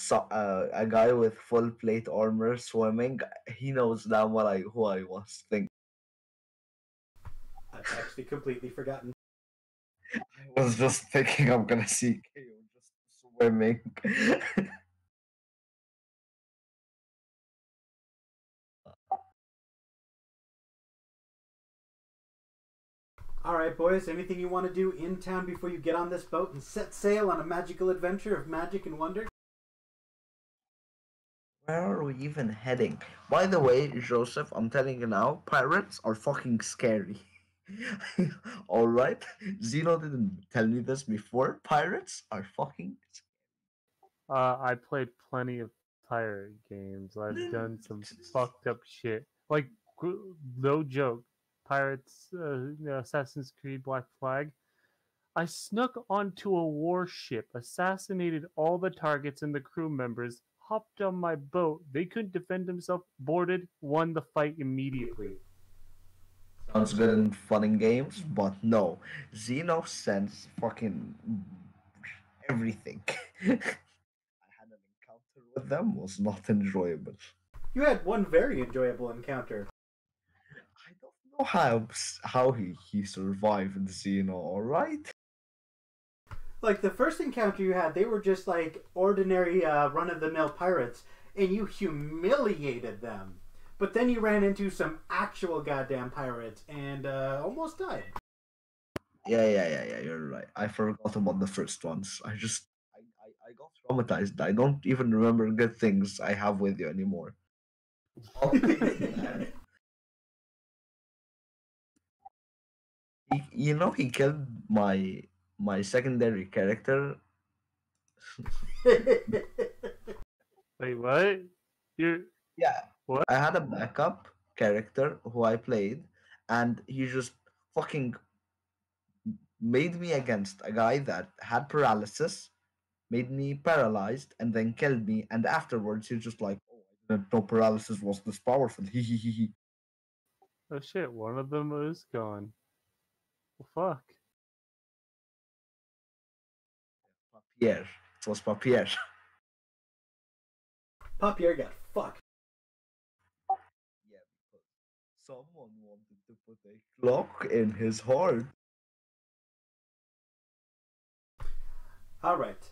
a guy with full plate armor swimming, he knows damn well who I was thinking. I've actually completely forgotten. I was just thinking I'm gonna see KO just swimming. All right, boys. Anything you want to do in town before you get on this boat and set sail on a magical adventure of magic and wonder? Where are we even heading? By the way, Joseph, I'm telling you now, pirates are fucking scary. Alright? Zeno didn't tell me this before. Pirates are fucking I played plenty of pirate games. I've done some scary. fucked up shit. Like, no joke. Pirates, Assassin's Creed Black Flag. I snuck onto a warship, assassinated all the targets and the crew members, hopped on my boat. They couldn't defend themselves, boarded, won the fight immediately. Sounds good in fun and games, but no. Zeno sends fucking everything. I had an encounter with them, was not enjoyable. You had one very enjoyable encounter. I don't know how he survived Zeno, alright? Like the first encounter you had, they were just like ordinary run-of-the-mill pirates, and you humiliated them. But then you ran into some actual goddamn pirates and almost died. Yeah, you're right. I forgot about the first ones. I got traumatized. I don't even remember good things I have with you anymore. He killed my secondary character. Wait, what? You Yeah, what? I had a backup character who I played, and he just fucking made me against a guy that had paralysis, made me paralyzed, and then killed me. And afterwards, he's just like, "Oh, I didn't know paralysis was this powerful." He. Oh shit! One of them is gone. Well, fuck. Papier. It was Papier. Papier got fucked. Yeah, because someone wanted to put a clock in his heart. All right.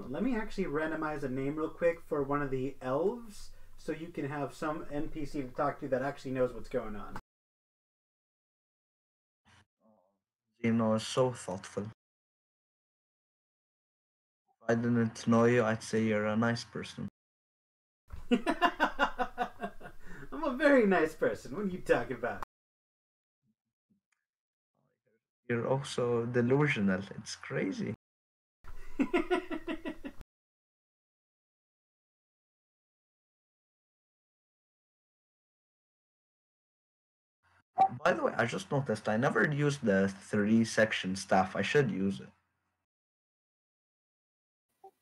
Let me actually randomize a name real quick for one of the elves, so you can have some NPC to talk to that actually knows what's going on. Is so thoughtful. If I didn't know you, I'd say you're a nice person. I'm a very nice person. What are you talking about? You're also delusional. It's crazy. By the way, I just noticed I never used the 3-section staff. I should use it.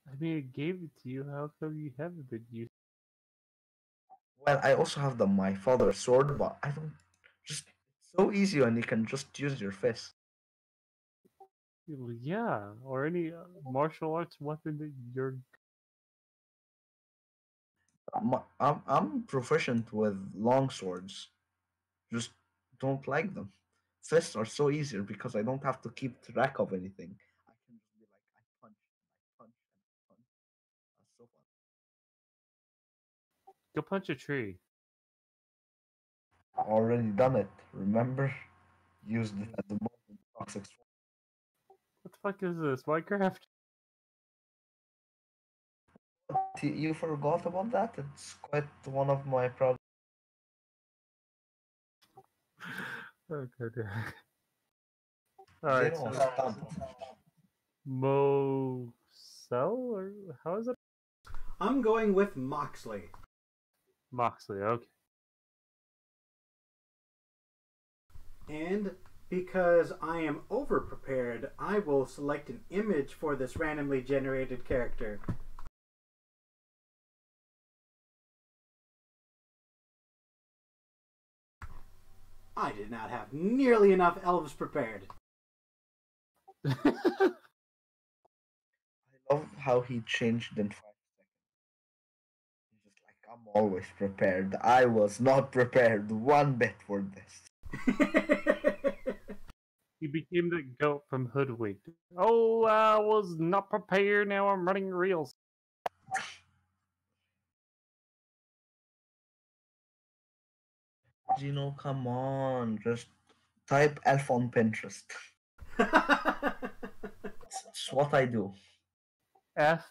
I mean, it gave it to you. How come you haven't been used? Well, I also have the my father's sword, but I don't just it's so easy when you can just use your fist. Well, yeah, or any martial arts weapon that you're. I'm proficient with long swords. Just don't like them. Fists are so easier because I don't have to keep track of anything. I can just be like, I punch and I punch and I punch. That's so fun. Go punch a tree. Already done it. Remember? Used it as a moment toxic. What the fuck is this? Minecraft? You forgot about that? It's quite one of my projects. Okay. Zeno Alright, was so stumped. Mosel, or how is it? I'm going with Moxley. Moxley, okay. And because I am over prepared, I will select an image for this randomly generated character. I did not have nearly enough elves prepared. I love how he changed in 5 seconds. He's just like, I'm always prepared. I was not prepared one bit for this. He became the goat from Hoodwinked. Oh, I was not prepared. Now I'm running reels. Gino, come on. Just type elf on Pinterest. It's what I do. F.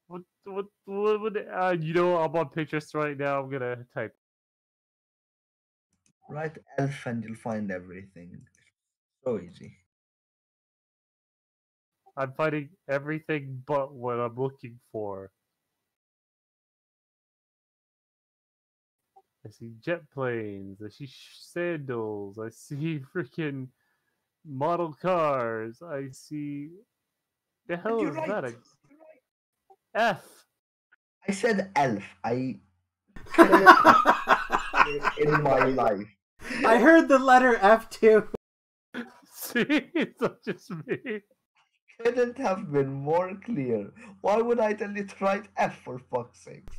What, you know, I'm on Pinterest right now. I'm gonna type. Write elf and you'll find everything. So easy. I'm finding everything but what I'm looking for. I see jet planes. I see sandals. I see freaking model cars. I see. The And hell you're is right. that? F. I said elf. I in my life. I heard the letter F too. See, it's not just me. Couldn't have been more clear. Why would I tell you to write F for fuck's sakes?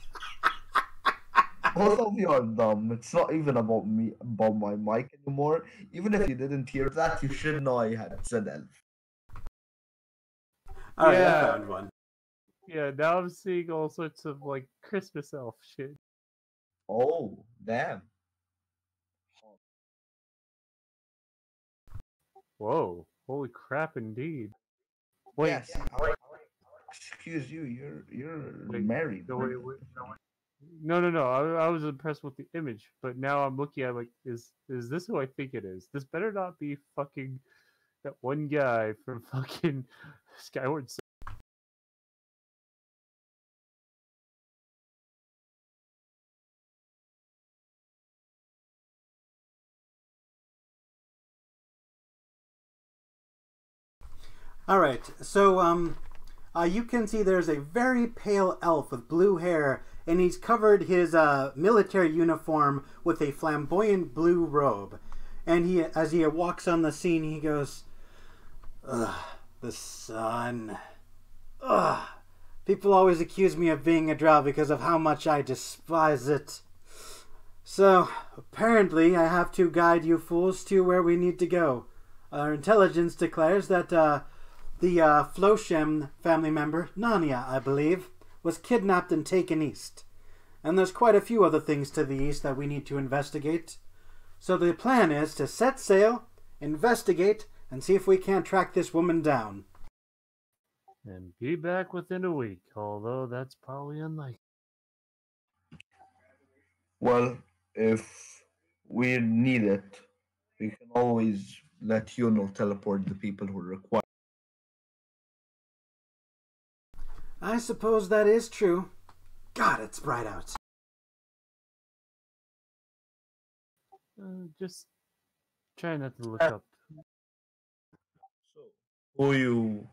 Both of you are dumb. It's not even about me, about my mic anymore. Even if you didn't hear that, you should know I had said elf. Alright, I Yeah. found one. Yeah, now I'm seeing all sorts of like Christmas elf shit. Oh, damn. Whoa, holy crap, indeed. Wait, Yes. Excuse you. You're wait, married. no, wait. No, no, no. I was impressed with the image, but now I'm looking at it like, is this who I think it is? This better not be fucking that one guy from fucking Skyward. All right, so you can see there's a very pale elf with blue hair, and he's covered his military uniform with a flamboyant blue robe. And as he walks on the scene, he goes, "Ugh, the sun. Ugh. People always accuse me of being a drow because of how much I despise it. So, apparently, I have to guide you fools to where we need to go. Our intelligence declares that the Floshem family member, Nania, I believe, was kidnapped and taken east. And there's quite a few other things to the east that we need to investigate. So the plan is to set sail, investigate, and see if we can't track this woman down." And be back within a week, although that's probably unlikely. Well, if we need it, we can always let you know teleport the people who require. I suppose that is true. God, it's bright out. Just try not to look up. So,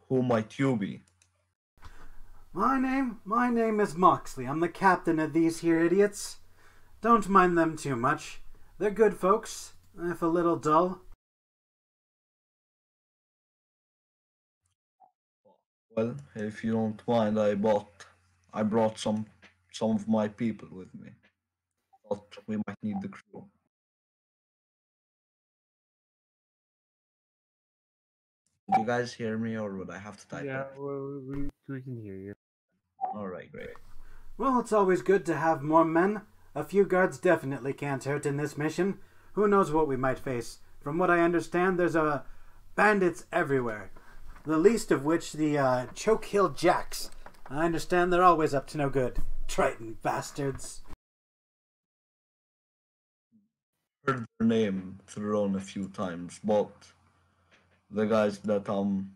who might you be? My name is Moxley. I'm the captain of these here idiots. Don't mind them too much. They're good folks, if a little dull. Well, if you don't mind, I brought some of my people with me. Thought we might need the crew. Do you guys hear me, or would I have to type Yeah, it? well, we can hear you. All right, great. Well, it's always good to have more men. A few guards definitely can't hurt in this mission. Who knows what we might face? From what I understand, there's bandits everywhere. The least of which the Choke Hill Jacks. I understand they're always up to no good. Triton bastards. Heard their name thrown a few times, but the guys that I'm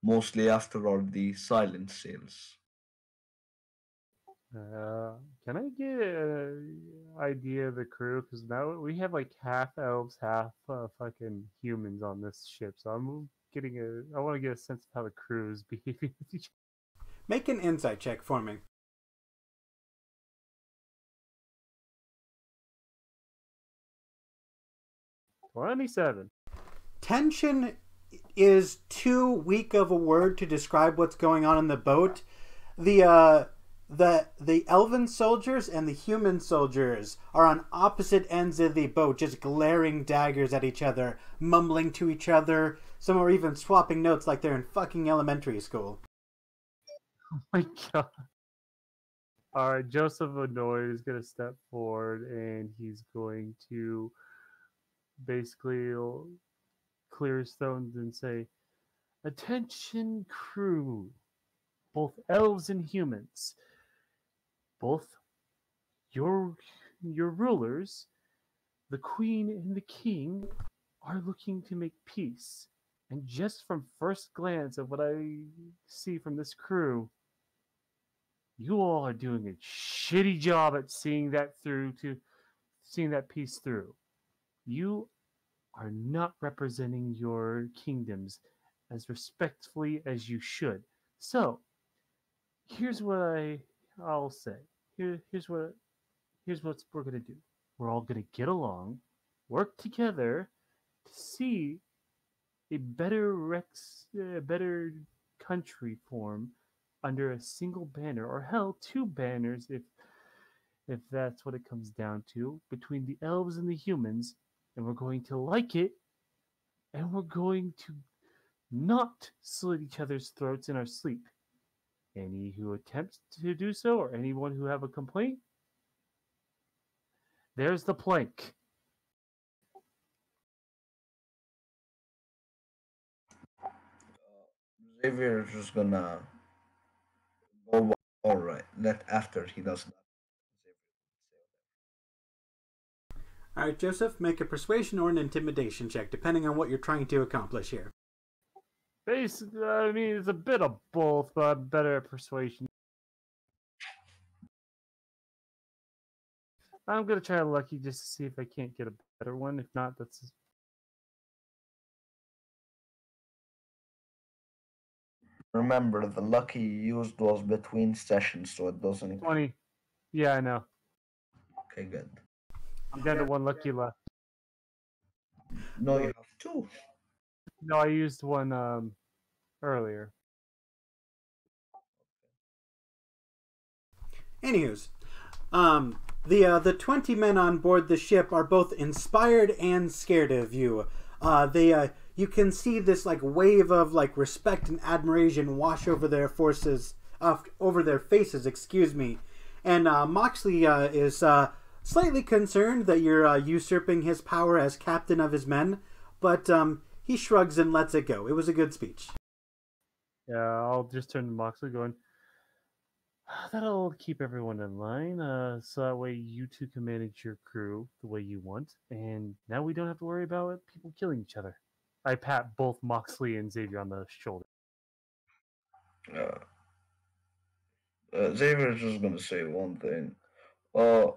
mostly after are the silent sales. Uh, can I get an idea of the crew? Because now we have like half elves, half fucking humans on this ship. So I'm getting I want to get a sense of how the crew is behaving with each. Make an insight check for me. 27. Tension is too weak of a word to describe what's going on in the boat. The elven soldiers and the human soldiers are on opposite ends of the boat, just glaring daggers at each other, mumbling to each other. Some are even swapping notes like they're in fucking elementary school. Oh my god. All right, Joseph Annoyed is going to step forward and he's going to basically clear his stones and say, "Attention, crew, both elves and humans. Both your your rulers, the queen and the king, are looking to make peace. And just from first glance of what I see from this crew, you all are doing a shitty job at seeing that peace through. You are not representing your kingdoms as respectfully as you should. So, here's what I'll say. Here's what we're gonna do. We're all gonna get along, work together to see a better country form under a single banner, or hell, two banners if that's what it comes down to, between the elves and the humans, and we're going to like it, and we're going to not slit each other's throats in our sleep. Any who attempts to do so, or anyone who have a complaint, there's the plank." Xavier's just gonna go. All right, let after he does that. All right, Joseph, make a persuasion or an intimidation check, depending on what you're trying to accomplish here. Basically, I mean, it's a bit of both, but I'm better at persuasion. I'm gonna try lucky just to see if I can't get a better one. If not, that's Remember, the lucky you used was between sessions, so it doesn't. 20. Yeah, I know. Okay, good. I'm down to one lucky left. No, you have two. No, I used one earlier. Anywho's, the 20 men on board the ship are both inspired and scared of you. You can see this like wave of like respect and admiration wash over their over their faces. Excuse me, and Moxley is slightly concerned that you're usurping his power as captain of his men, but he shrugs and lets it go. It was a good speech. Yeah, I'll just turn to Moxley going, that'll keep everyone in line, so that way you two can manage your crew the way you want, and now we don't have to worry about people killing each other. I pat both Moxley and Xavier on the shoulder. Xavier's just gonna say one thing. Uh,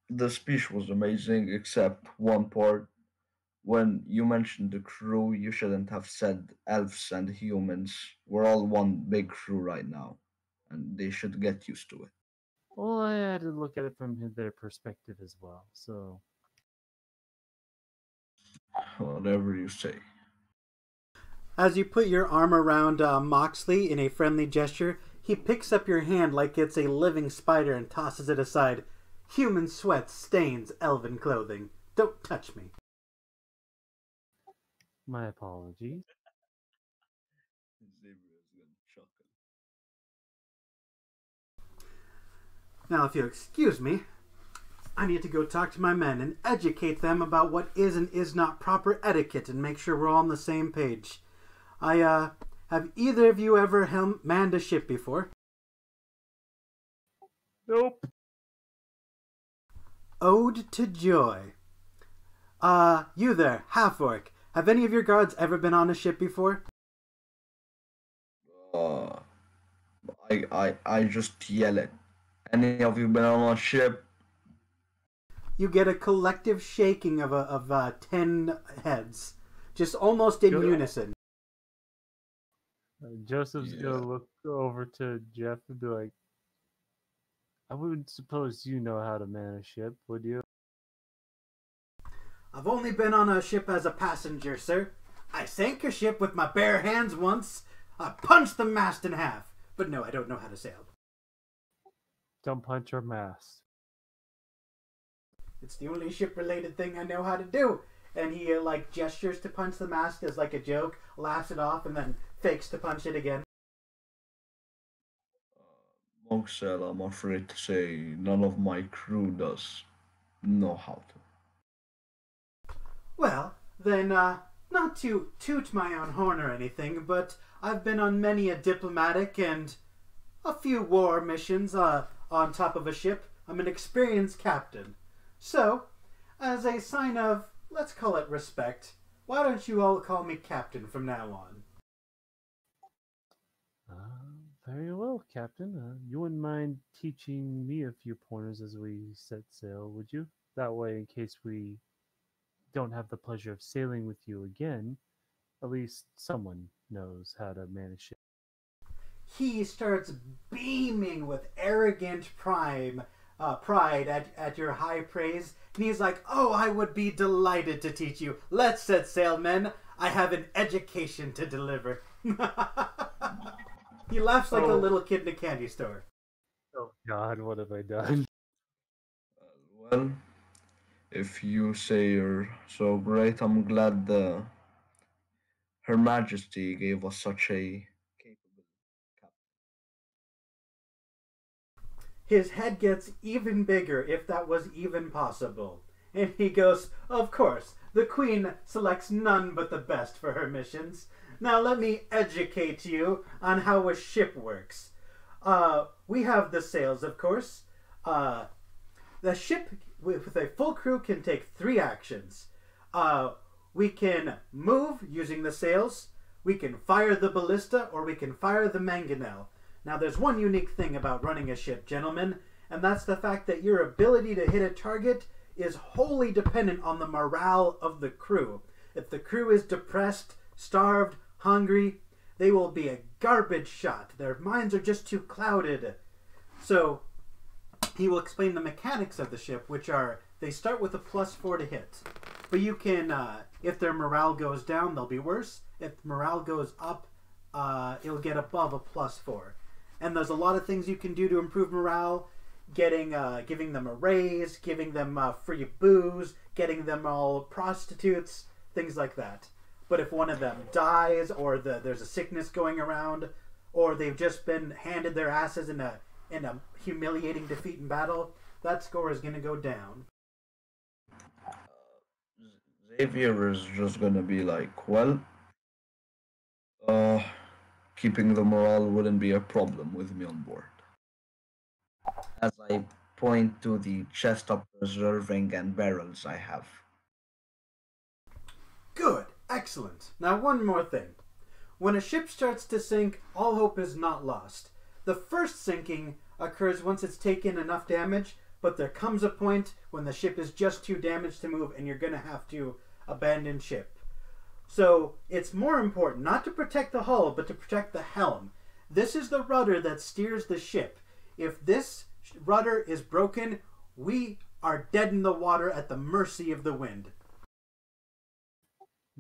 the speech was amazing, except one part. When you mentioned the crew, you shouldn't have said elves and humans. We're all one big crew right now, and they should get used to it. Well, I had to look at it from their perspective as well, so... Whatever you say. As you put your arm around Moxley in a friendly gesture, he picks up your hand like it's a living spider and tosses it aside. Human sweat stains elven clothing. Don't touch me. My apologies. Now, if you'll excuse me, I need to go talk to my men and educate them about what is and is not proper etiquette and make sure we're all on the same page. Have either of you ever manned a ship before? Nope. Ode to joy. You there, half-orc. Have any of your guards ever been on a ship before? I just yell it. Any of you been on a ship? You get a collective shaking of 10 heads, just almost in unison. Joseph's gonna look over to Jeff and be like, I wouldn't suppose you know how to man a ship, would you? I've only been on a ship as a passenger, sir. I sank a ship with my bare hands once. I punched the mast in half. But no, I don't know how to sail. Don't punch your mast. It's the only ship-related thing I know how to do. And he, gestures to punch the mast as, a joke, laughs it off, and then fakes to punch it again. Monk said, I'm afraid to say none of my crew does know how to. Well, then, not to toot my own horn or anything, but I've been on many a diplomatic and a few war missions on top of a ship. I'm an experienced captain. So, as a sign of, let's call it respect, why don't you all call me Captain from now on? Very well, Captain. You wouldn't mind teaching me a few pointers as we set sail, would you? That way, in case we don't have the pleasure of sailing with you again, at least someone knows how to manage ship. He starts beaming with arrogant pride at your high praise, and he's like, oh, I would be delighted to teach you. Let's set sail, men. I have an education to deliver. He laughs like a little kid in a candy store. Oh God, what have I done? Well, if you say you're so great, I'm glad Her Majesty gave us such a capable captain. His head gets even bigger, if that was even possible. And he goes, of course, the Queen selects none but the best for her missions. Now let me educate you on how a ship works. We have the sails, of course. The ship with a full crew, can take 3 actions. We can move using the sails, we can fire the ballista, or we can fire the mangonel. Now, there's one unique thing about running a ship, gentlemen, and that's the fact that your ability to hit a target is wholly dependent on the morale of the crew. If the crew is depressed, starved, hungry, they will be a garbage shot. Their minds are just too clouded. So, he will explain the mechanics of the ship, which are, they start with a +4 to hit. But you can, if their morale goes down, they'll be worse. If morale goes up, it'll get above a +4. And there's a lot of things you can do to improve morale. Giving them a raise, giving them free booze, getting them all prostitutes, things like that. But if one of them dies, or there's a sickness going around, or they've just been handed their asses in a humiliating defeat in battle, that score is going to go down. Xavier is just gonna be like, well, keeping the morale wouldn't be a problem with me on board. As I point to the chest of preserving and barrels I have. Good, excellent. Now one more thing. When a ship starts to sink, all hope is not lost. The first sinking occurs once it's taken enough damage, but there comes a point when the ship is just too damaged to move and you're going to have to abandon ship. So it's more important not to protect the hull, but to protect the helm. This is the rudder that steers the ship. If this rudder is broken, we are dead in the water at the mercy of the wind.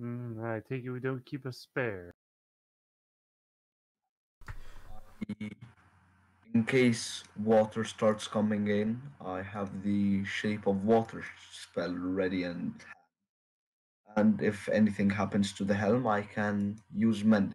I take it we don't keep a spare. In case water starts coming in, I have the shape of water spell ready, and if anything happens to the helm, I can use mending.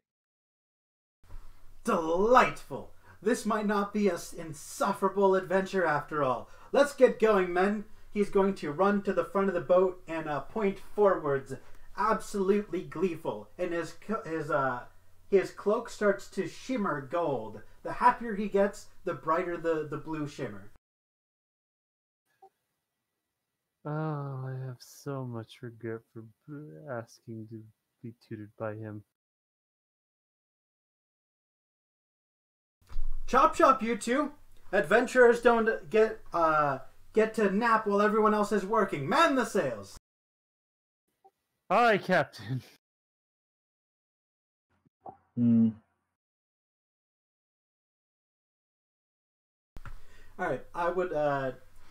Delightful! This might not be an insufferable adventure after all. Let's get going, men. He's going to run to the front of the boat and point forwards, absolutely gleeful. And his cloak starts to shimmer gold. The happier he gets, the brighter the blue shimmer. Oh, I have so much regret for asking to be tutored by him. Chop chop, you two! Adventurers don't get to nap while everyone else is working. Man the sails! Aye, Captain. Alright,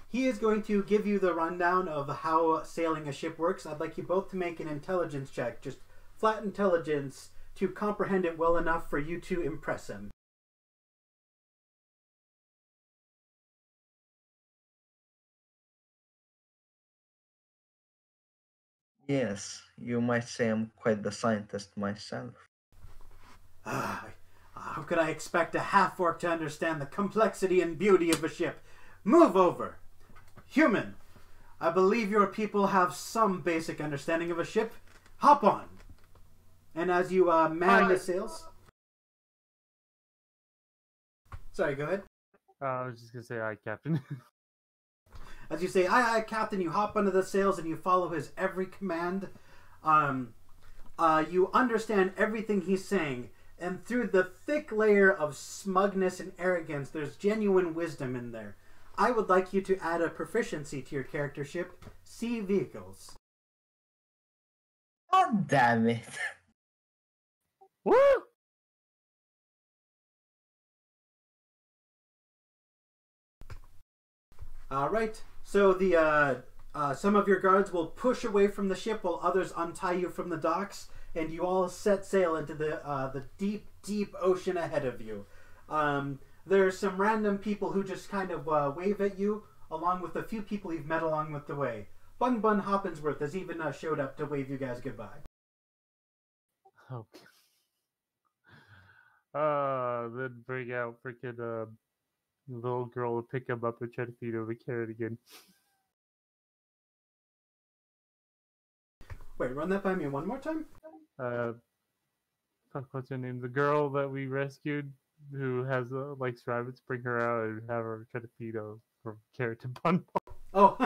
he is going to give you the rundown of how sailing a ship works. I'd like you both to make an intelligence check, just flat intelligence, to comprehend it well enough for you to impress him. Yes, you might say I'm quite the scientist myself. How could I expect a half-orc to understand the complexity and beauty of a ship? Move over! Human, I believe your people have some basic understanding of a ship. Hop on! And as you man the sails... Sorry, go ahead. I was just going to say aye, Captain. As you say, aye, aye, Captain, you hop under the sails and you follow his every command. You understand everything he's saying, and through the thick layer of smugness and arrogance, there's genuine wisdom in there. I would like you to add a proficiency to your character ship, Sea Vehicles. God damn it. Woo! Alright, so the some of your guards will push away from the ship while others untie you from the docks, and you all set sail into the deep, deep ocean ahead of you. There are some random people who just kind of wave at you, along with a few people you've met along with the way. Bun Bun Hoppinsworth has even showed up to wave you guys goodbye. Okay. Then bring out freaking little girl to pick him up and try to feed him a carrot again. Wait, run that by me one more time? Fuck, what's her name? The girl that we rescued who has likes rabbits, bring her out and have her try to feed a carrot to Bun. Oh,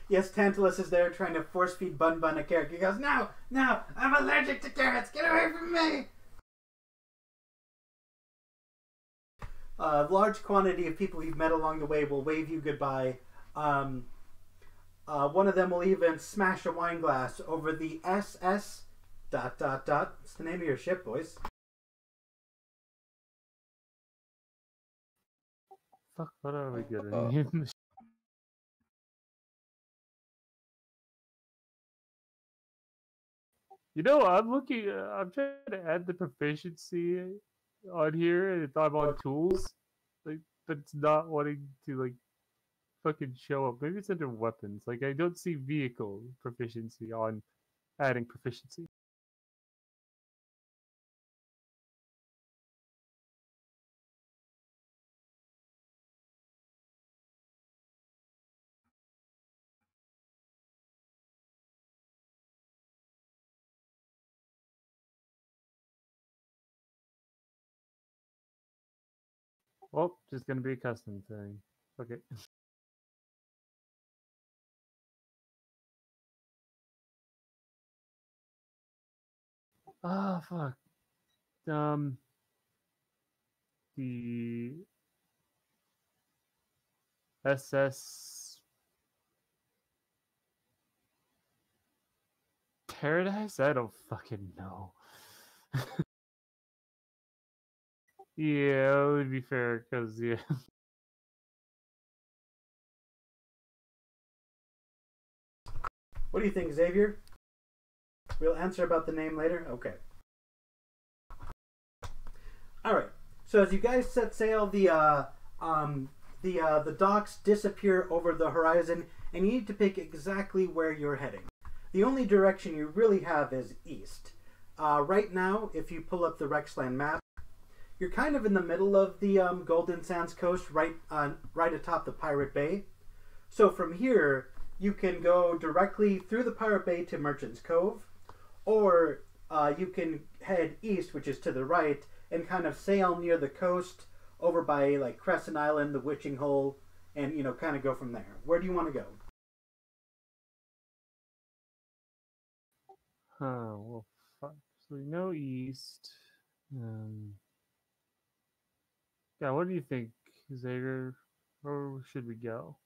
yes, Tantalus is there trying to force feed Bun Bun a carrot. He goes, no, no, I'm allergic to carrots. Get away from me. A large quantity of people you've met along the way will wave you goodbye. Um, one of them will even smash a wine glass over the SS ... It's the name of your ship, boys. Fuck, what are we gonna Uh, name? You know, I'm looking. I'm trying to add the proficiency on here, and I'm on tools, like, but it's not wanting to like fucking show up. Maybe it's under weapons. Like, I don't see vehicle proficiency on adding proficiency. Well, just gonna be a custom thing. Okay. Ah, fuck. Um, the SS Paradise? I don't fucking know. Yeah, it would be fair, because, yeah. What do you think, Xavier? We'll answer about the name later. Okay. All right. So as you guys set sail, the docks disappear over the horizon, and you need to pick exactly where you're heading. The only direction you really have is east. Right now, if you pull up the Rexland map, you're kind of in the middle of the Golden Sands coast, right atop the Pirate Bay. So from here, you can go directly through the Pirate Bay to Merchant's Cove, or you can head east, which is to the right, and kind of sail near the coast over by like Crescent Island, the Witching Hole, and kind of go from there. Where do you want to go? Huh, well, fuck. So we know east. Um, yeah, what do you think, Xavier? Where should we go?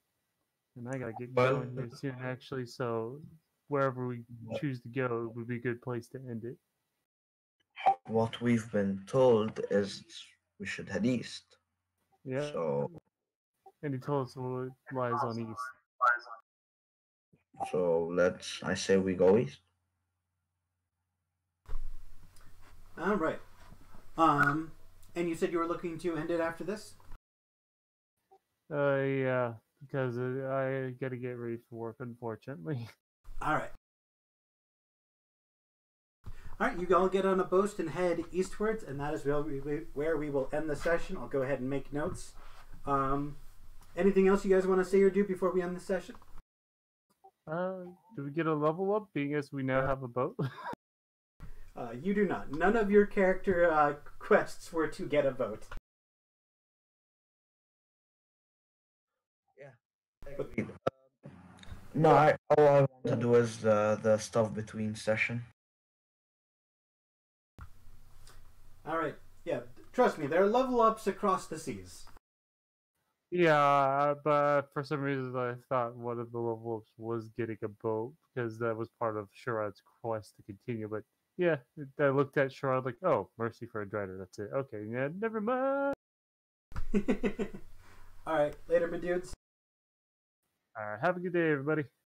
And I gotta get well, going here soon, actually, so wherever we choose to go would be a good place to end it. what we've been told is we should head east. Yeah, So, and he told us what lies on east. I say we go east. All right. And you said you were looking to end it after this? Yeah, because I gotta get ready for work, unfortunately. All right. All right, you all get on a boat and head eastwards, and that is where we will end the session. I'll go ahead and make notes. Anything else you guys want to say or do before we end the session? Do we get a level up, being as we now have a boat? You do not. None of your character quests were to get a boat. Yeah. But, No, all I want to do is the stuff between session. all right. Yeah, trust me, there are level ups across the seas. Yeah, but for some reason I thought one of the level ups was getting a boat, because that was part of Sherrod's quest to continue. But yeah, I looked at Sherrod like, oh, mercy for a drider, that's it. Okay, yeah, never mind. All right, later, my dudes. Alright, have a good day, everybody.